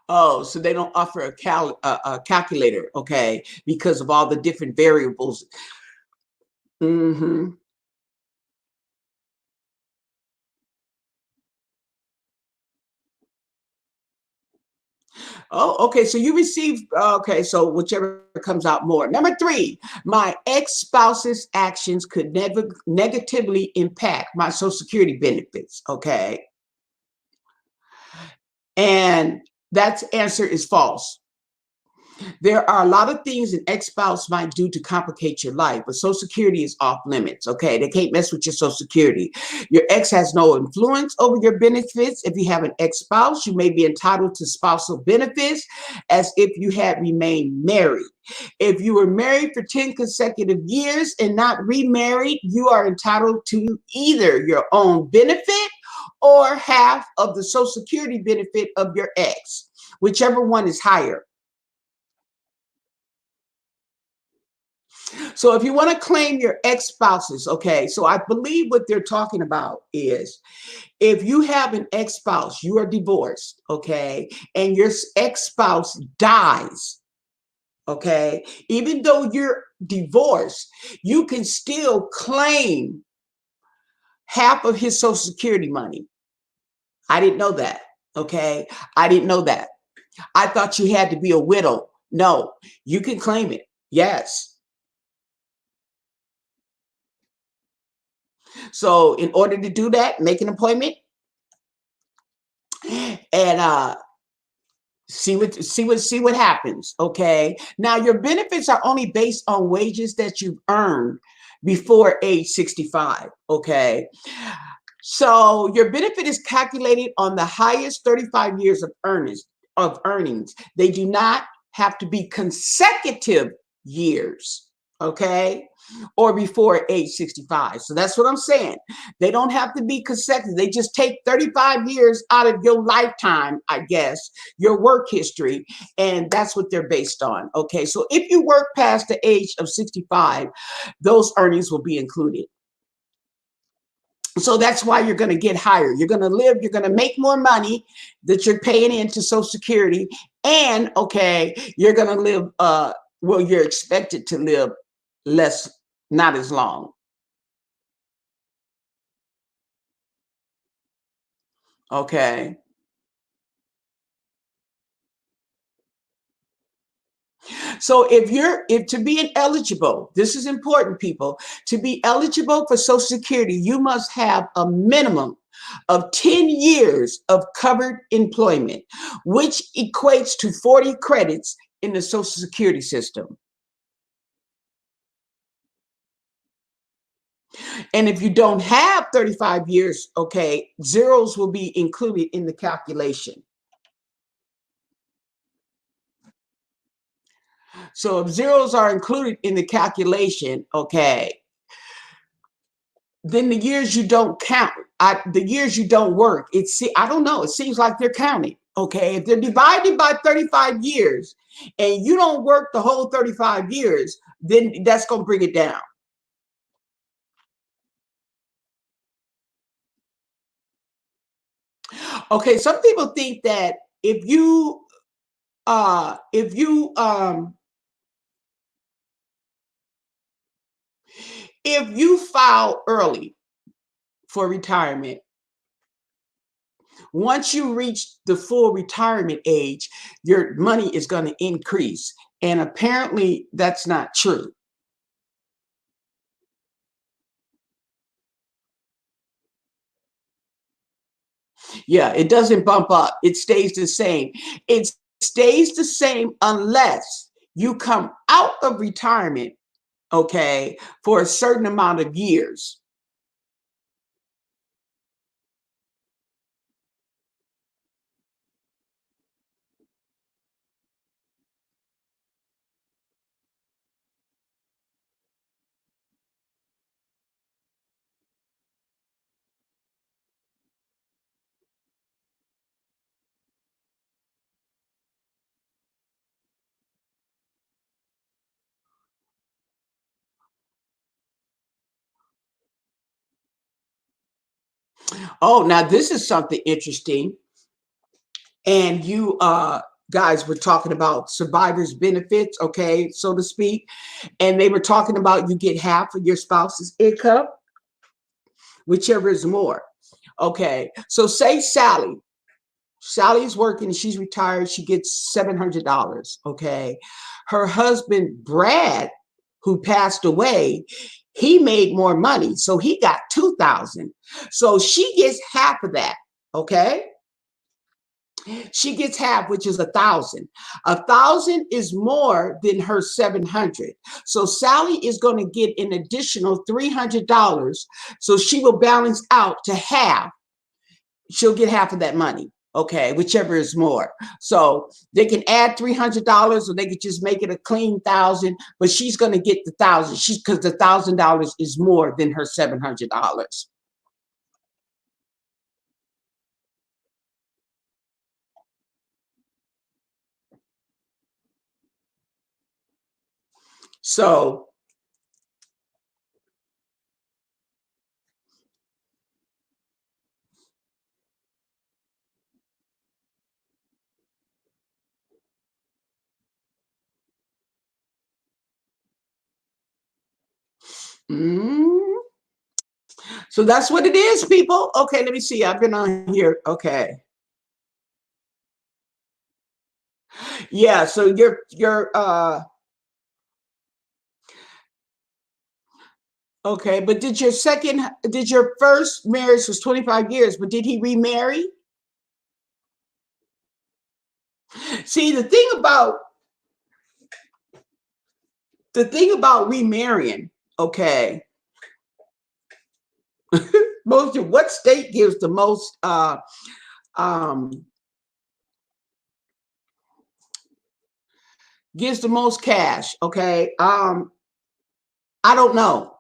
oh, so they don't offer a calculator, okay, because of all the different variables. Mm-hmm. Oh, okay. So you receive, okay. So whichever comes out more. Number three, my ex-spouse's actions could never negatively impact my Social Security benefits. Okay. And that answer is false. There are a lot of things an ex-spouse might do to complicate your life, but Social Security is off limits. Okay, they can't mess with your Social Security. Your ex has no influence over your benefits. If you have an ex-spouse, you may be entitled to spousal benefits as if you had remained married. If you were married for 10 consecutive years and not remarried, you are entitled to either your own benefit or half of the Social Security benefit of your ex, whichever one is higher. So if you want to claim your ex-spouses, okay, so I believe what they're talking about is if you have an ex-spouse, you are divorced, okay, and your ex-spouse dies, okay, even though you're divorced, you can still claim half of his Social Security money. I didn't know that, okay? I didn't know that. I thought you had to be a widow. No, you can claim it. Yes. So in order to do that, make an appointment and see what happens. Okay. Now your benefits are only based on wages that you've earned before age 65. Okay. So your benefit is calculated on the highest 35 years of earnings. They do not have to be consecutive years, okay? Or before age 65. So that's what I'm saying. They don't have to be consecutive. They just take 35 years out of your lifetime, I guess, your work history, and that's what they're based on. Okay. So if you work past the age of 65, those earnings will be included. So that's why you're going to get higher. You're going to live, you're going to make more money that you're paying into Social Security. And okay, you're going to live, well, you're expected to live less, not as long. Okay. So if to be eligible, this is important, people, to be eligible for Social Security, you must have a minimum of 10 years of covered employment, which equates to 40 credits in the Social Security system. And if you don't have 35 years, okay, zeros will be included in the calculation. So if zeros are included in the calculation, okay, then the years you don't count, the years you don't work, I don't know, it seems like they're counting. Okay, if they're divided by 35 years and you don't work the whole 35 years, then that's going to bring it down. Okay, some people think that if you file early for retirement, once you reach the full retirement age, your money is going to increase. And apparently that's not true. Yeah, it doesn't bump up. It stays the same. It stays the same unless you come out of retirement, okay, for a certain amount of years. Oh, now this is something interesting. And you guys were talking about survivors benefits, okay, so to speak. And they were talking about you get half of your spouse's income, whichever is more. Okay. So say Sally's working, she's retired, she gets $700. Okay. Her husband, Brad, who passed away, he made more money. So he got 2,000. So she gets half of that. Okay. She gets half, which is 1,000. 1,000 is more than her 700. So Sally is going to get an additional $300. So she will balance out to half. She'll get half of that money. Okay, whichever is more. So they can add $300, or they could just make it a clean 1,000. But she's going to get the 1,000. Because the $1,000 is more than her $700. So mm, so that's what it is, people. Okay, let me see. I've been on here. Okay. Yeah, so you're okay, but did your first marriage was 25 years, but did he remarry? See, the thing about remarrying, okay. what state gives the most um cash? Okay. I don't know.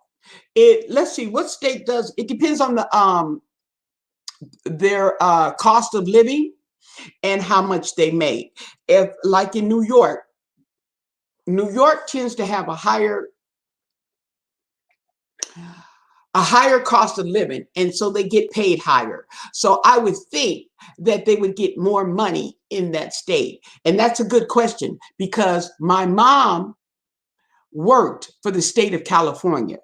Let's see, what state does it? Depends on the their cost of living and how much they make. If like in New York tends to have a higher cost of living, and so they get paid higher. So I would think that they would get more money in that state. And that's a good question because my mom worked for the state of California,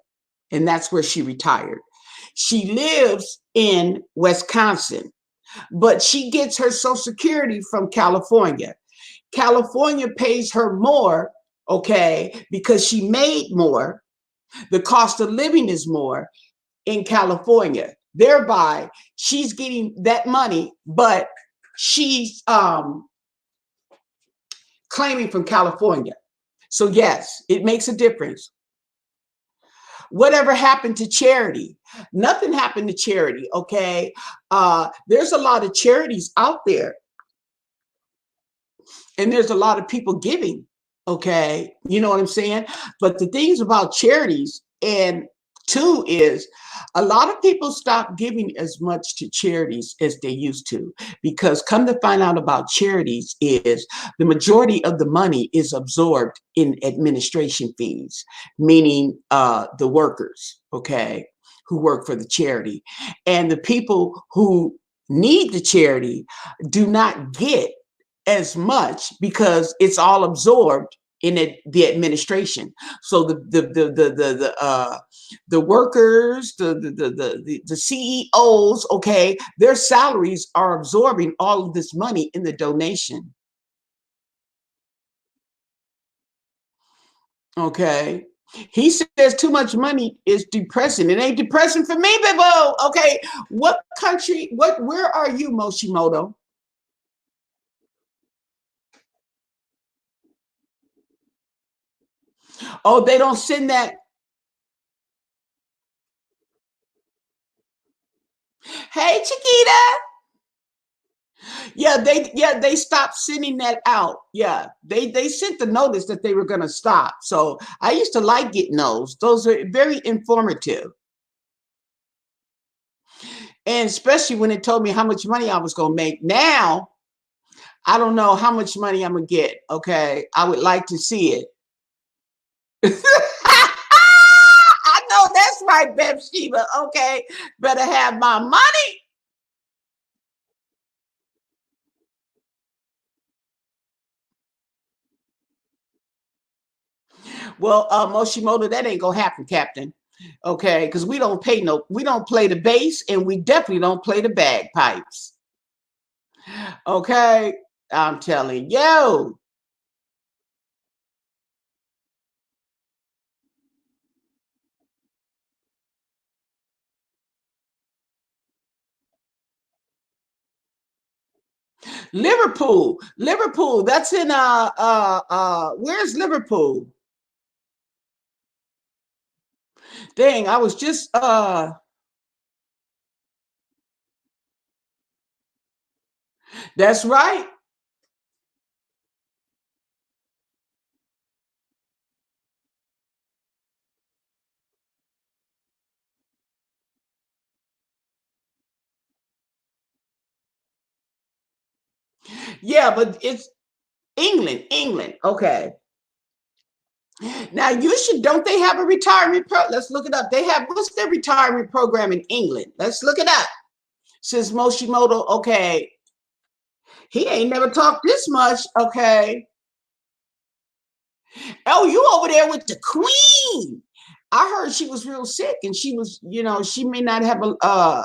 and that's where she retired. She lives in Wisconsin, but she gets her Social Security from California. California pays her more, okay, because she made more. The cost of living is more in California. Thereby, she's getting that money, but she's claiming from California. So yes, it makes a difference. Whatever happened to charity? Nothing happened to charity, okay? There's a lot of charities out there, and there's a lot of people giving, okay? You know what I'm saying? But the things about charities, and two, is a lot of people stop giving as much to charities as they used to, because come to find out about charities is the majority of the money is absorbed in administration fees, meaning the workers, okay, who work for the charity. And the people who need the charity do not get as much because it's all absorbed in the administration. So the workers, the CEOs, okay, their salaries are absorbing all of this money in the donation. Okay. He says too much money is depressing. It ain't depressing for me, Bibo. Okay. What country, where are you, Moshimoto? Oh, they don't send that. Hey, Chiquita. Yeah, they stopped sending that out. Yeah, they sent the notice that they were going to stop. So I used to like getting those. Those are very informative, and especially when it told me how much money I was going to make. Now I don't know how much money I'm gonna get. Okay, I would like to see it. I know that's right, Bathsheba. Okay, better have my money. Well, Moshimoto, that ain't gonna happen, Captain. Okay, because we don't play the bass, and we definitely don't play the bagpipes. Okay, I'm telling you. Liverpool. That's in where's Liverpool? Dang, I was just that's right. Yeah, but it's England. Okay. Now you should, don't they have a retirement let's look it up. They have, what's their retirement program in England? Let's look it up. Since Moshimoto, okay, he ain't never talked this much. Okay. Oh, you over there with the Queen. I heard she was real sick and she was, she may not have a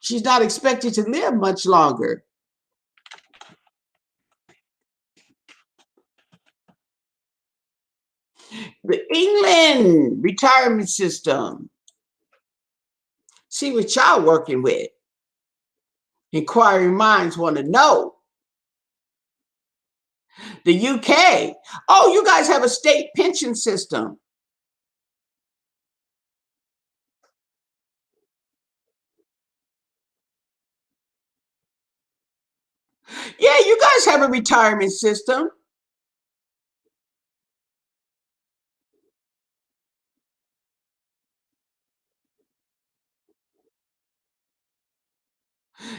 she's not expected to live much longer. The England retirement system. See what y'all working with. Inquiring minds want to know. The UK. Oh, you guys have a state pension system. a retirement system.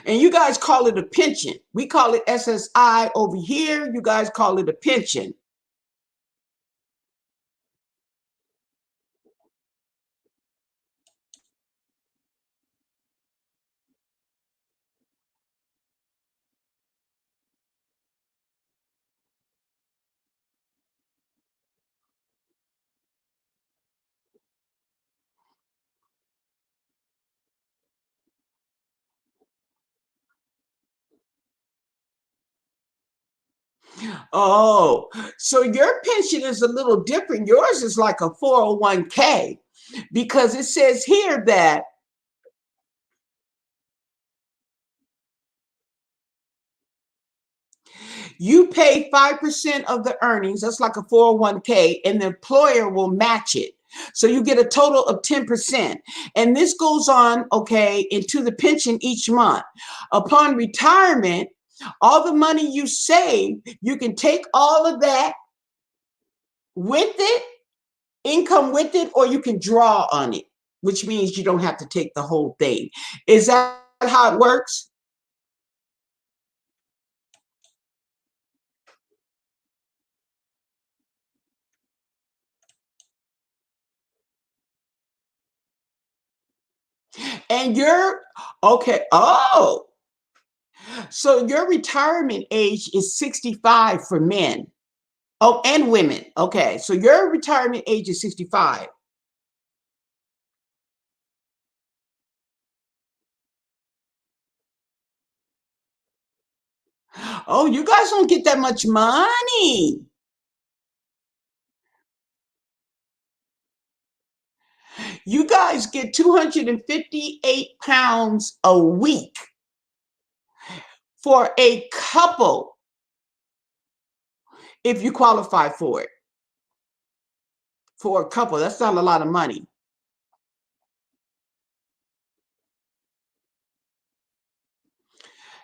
And you guys call it a pension. We call it SSI over here. You guys call it a pension. Oh, so your pension is a little different. Yours is like a 401k because it says here that you pay 5% of the earnings. That's like a 401k, and the employer will match it. So you get a total of 10%. And this goes on, okay, into the pension each month. Upon retirement, all the money you save, you can take all of that with it, income with it, or you can draw on it, which means you don't have to take the whole thing. Is that how it works? And you're okay. Oh, so your retirement age is 65 for men. Oh, and women. Okay. So your retirement age is 65. Oh, you guys don't get that much money. You guys get 258 pounds a week for a couple if you qualify for it. For a couple, that's not a lot of money.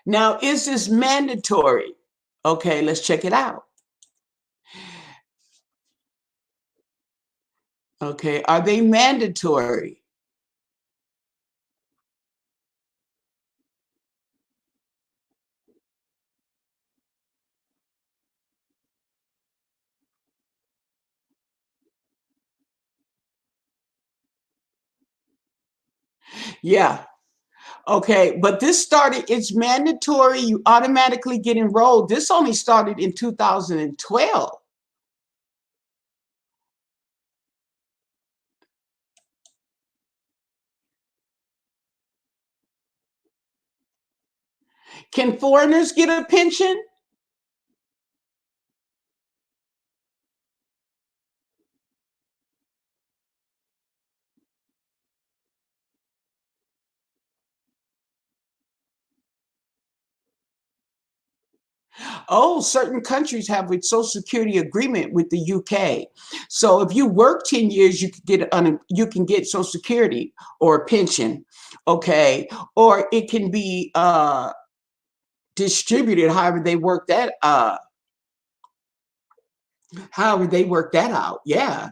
Now, is this mandatory? Okay, let's check it out. Okay, are they mandatory? Yeah. Okay, but this started, it's mandatory. You automatically get enrolled. This only started in 2012. Can foreigners get a pension? Oh, certain countries have a social security agreement with the UK. So if you work 10 years, you can get social security or a pension. Okay. Or it can be distributed however they work that out. Yeah.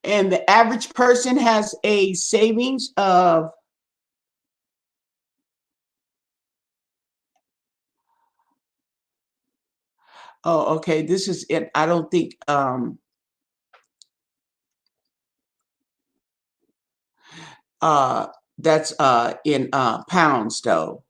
And the average person has a savings of, oh, okay, this is it. I don't think uh that's in pounds though.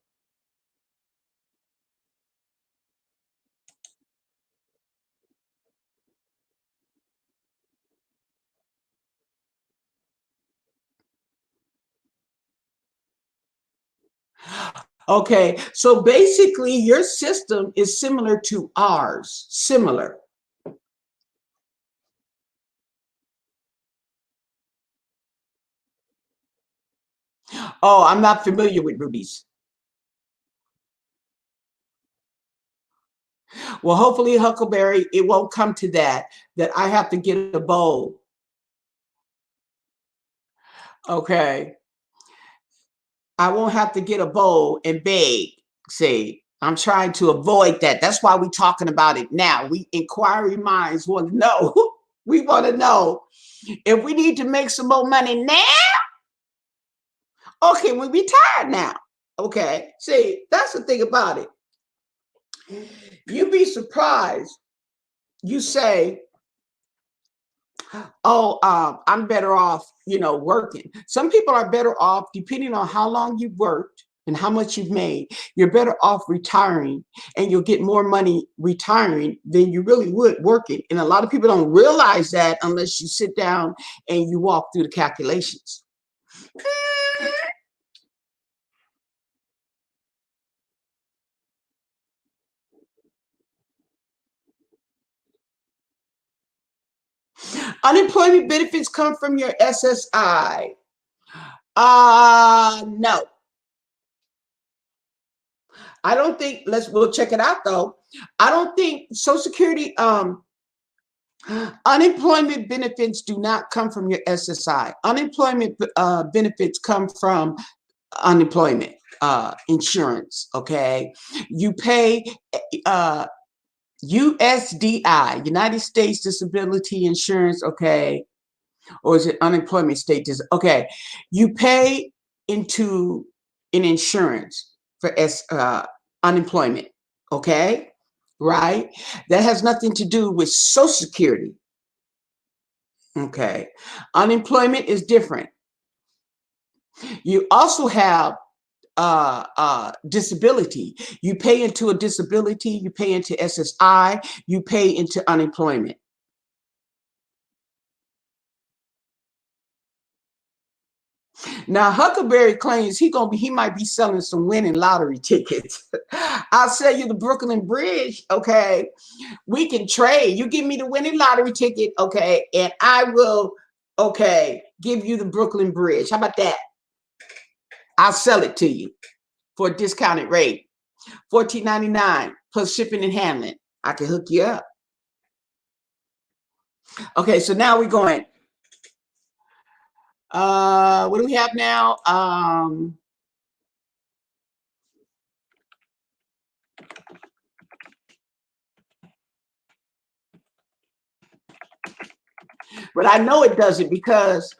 Okay, so basically your system is similar to ours. Similar. Oh, I'm not familiar with rubies. Well, hopefully, Huckleberry, it won't come to that I have to get a bowl. Okay. I won't have to get a bowl and beg. See, I'm trying to avoid that. That's why we're talking about it now. We inquiry minds want to know. We want to know if we need to make some more money now. Okay, we retired now. Okay, see, that's the thing about it. You'd be surprised. You say, oh, I'm better off, working. Some people are better off, depending on how long you've worked and how much you've made. You're better off retiring, and you'll get more money retiring than you really would working. And a lot of people don't realize that unless you sit down and you walk through the calculations. Unemployment benefits come from your SSI. No. I don't think, we'll check it out though. I don't think Social Security, unemployment benefits do not come from your SSI. Unemployment benefits come from unemployment insurance, okay? You pay USDI, United States Disability Insurance, okay? Or is it unemployment state? Okay, you pay into an insurance for unemployment, okay? Right? That has nothing to do with Social Security. Okay. Unemployment is different. You also have disability. You pay into a disability, you pay into SSI, you pay into unemployment. Now Huckleberry claims he might be selling some winning lottery tickets. I'll sell you the Brooklyn Bridge, okay? We can trade. You give me the winning lottery ticket, okay, and I will, okay, give you the Brooklyn Bridge. How about that? I'll sell it to you for a discounted rate. $14.99 plus shipping and handling. I can hook you up. Okay, so now we're going. What do we have now? But I know it doesn't because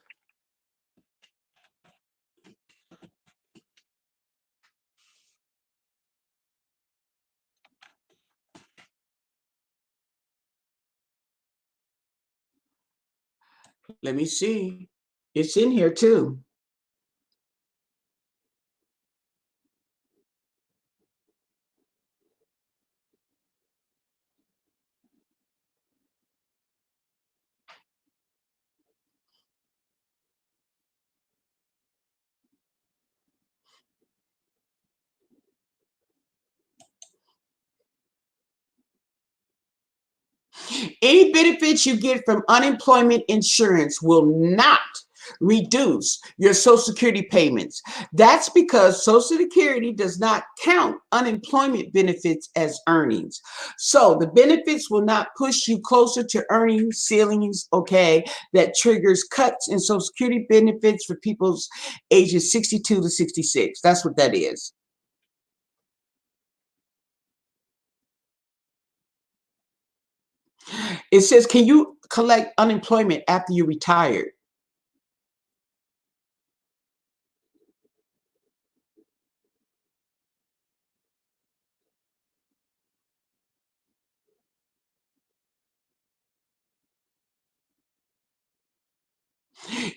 let me see. It's in here too. Any benefits you get from unemployment insurance will not reduce your Social Security payments. That's because Social Security does not count unemployment benefits as earnings. So the benefits will not push you closer to earning ceilings, okay, that triggers cuts in Social Security benefits for people's ages 62 to 66. That's what that is. It says, can you collect unemployment after you retired?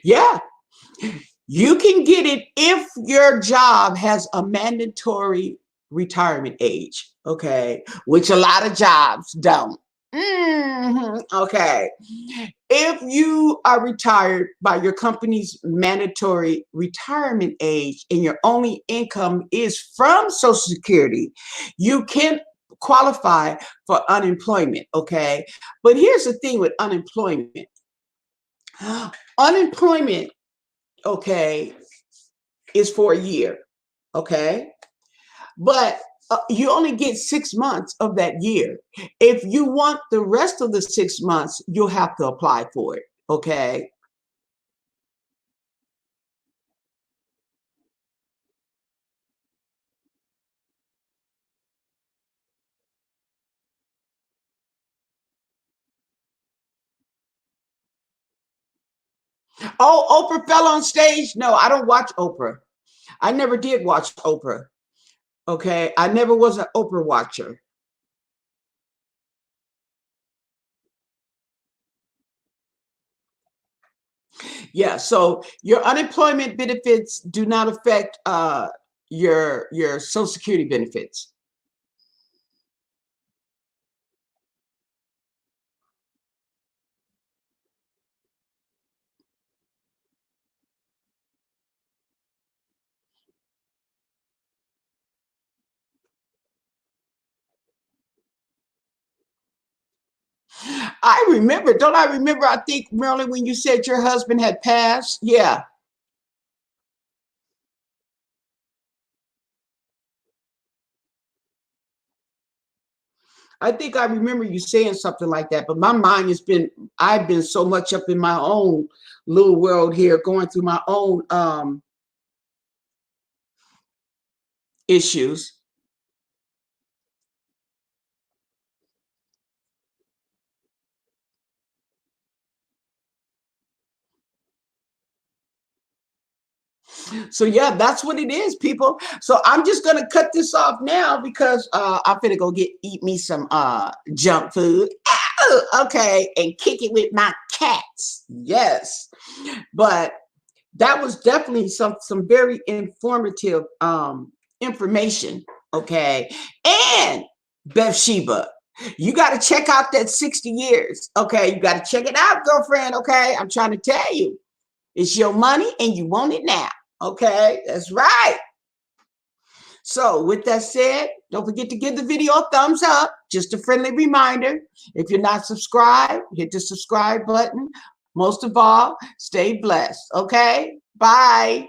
Yeah, you can get it if your job has a mandatory retirement age, okay, which a lot of jobs don't. Okay. If you are retired by your company's mandatory retirement age and your only income is from Social Security, you can qualify for unemployment, okay? But here's the thing with unemployment. Unemployment, okay, is for a year, okay? But you only get 6 months of that year. If you want the rest of the 6 months, you'll have to apply for it, okay? Oh, Oprah fell on stage. No, I don't watch Oprah. I never did watch Oprah. Okay, I never was an Oprah watcher. Yeah, so your unemployment benefits do not affect your Social Security benefits. I remember, don't I remember? I think, Marilyn, when you said your husband had passed. Yeah, I think I remember you saying something like that. But my mind has been, I've been so much up in my own little world here, going through my own issues. So yeah, that's what it is, people. So I'm just gonna cut this off now because I'm gonna go eat me some junk food. Okay, and kick it with my cats. Yes, but that was definitely some very informative information. Okay, and Bathsheba, you got to check out that 60 years. Okay, you got to check it out, girlfriend. Okay, I'm trying to tell you, it's your money and you want it now. Okay, that's right. So with that said, don't forget to give the video a thumbs up. Just a friendly reminder. If you're not subscribed, hit the subscribe button. Most of all, stay blessed. Okay, bye.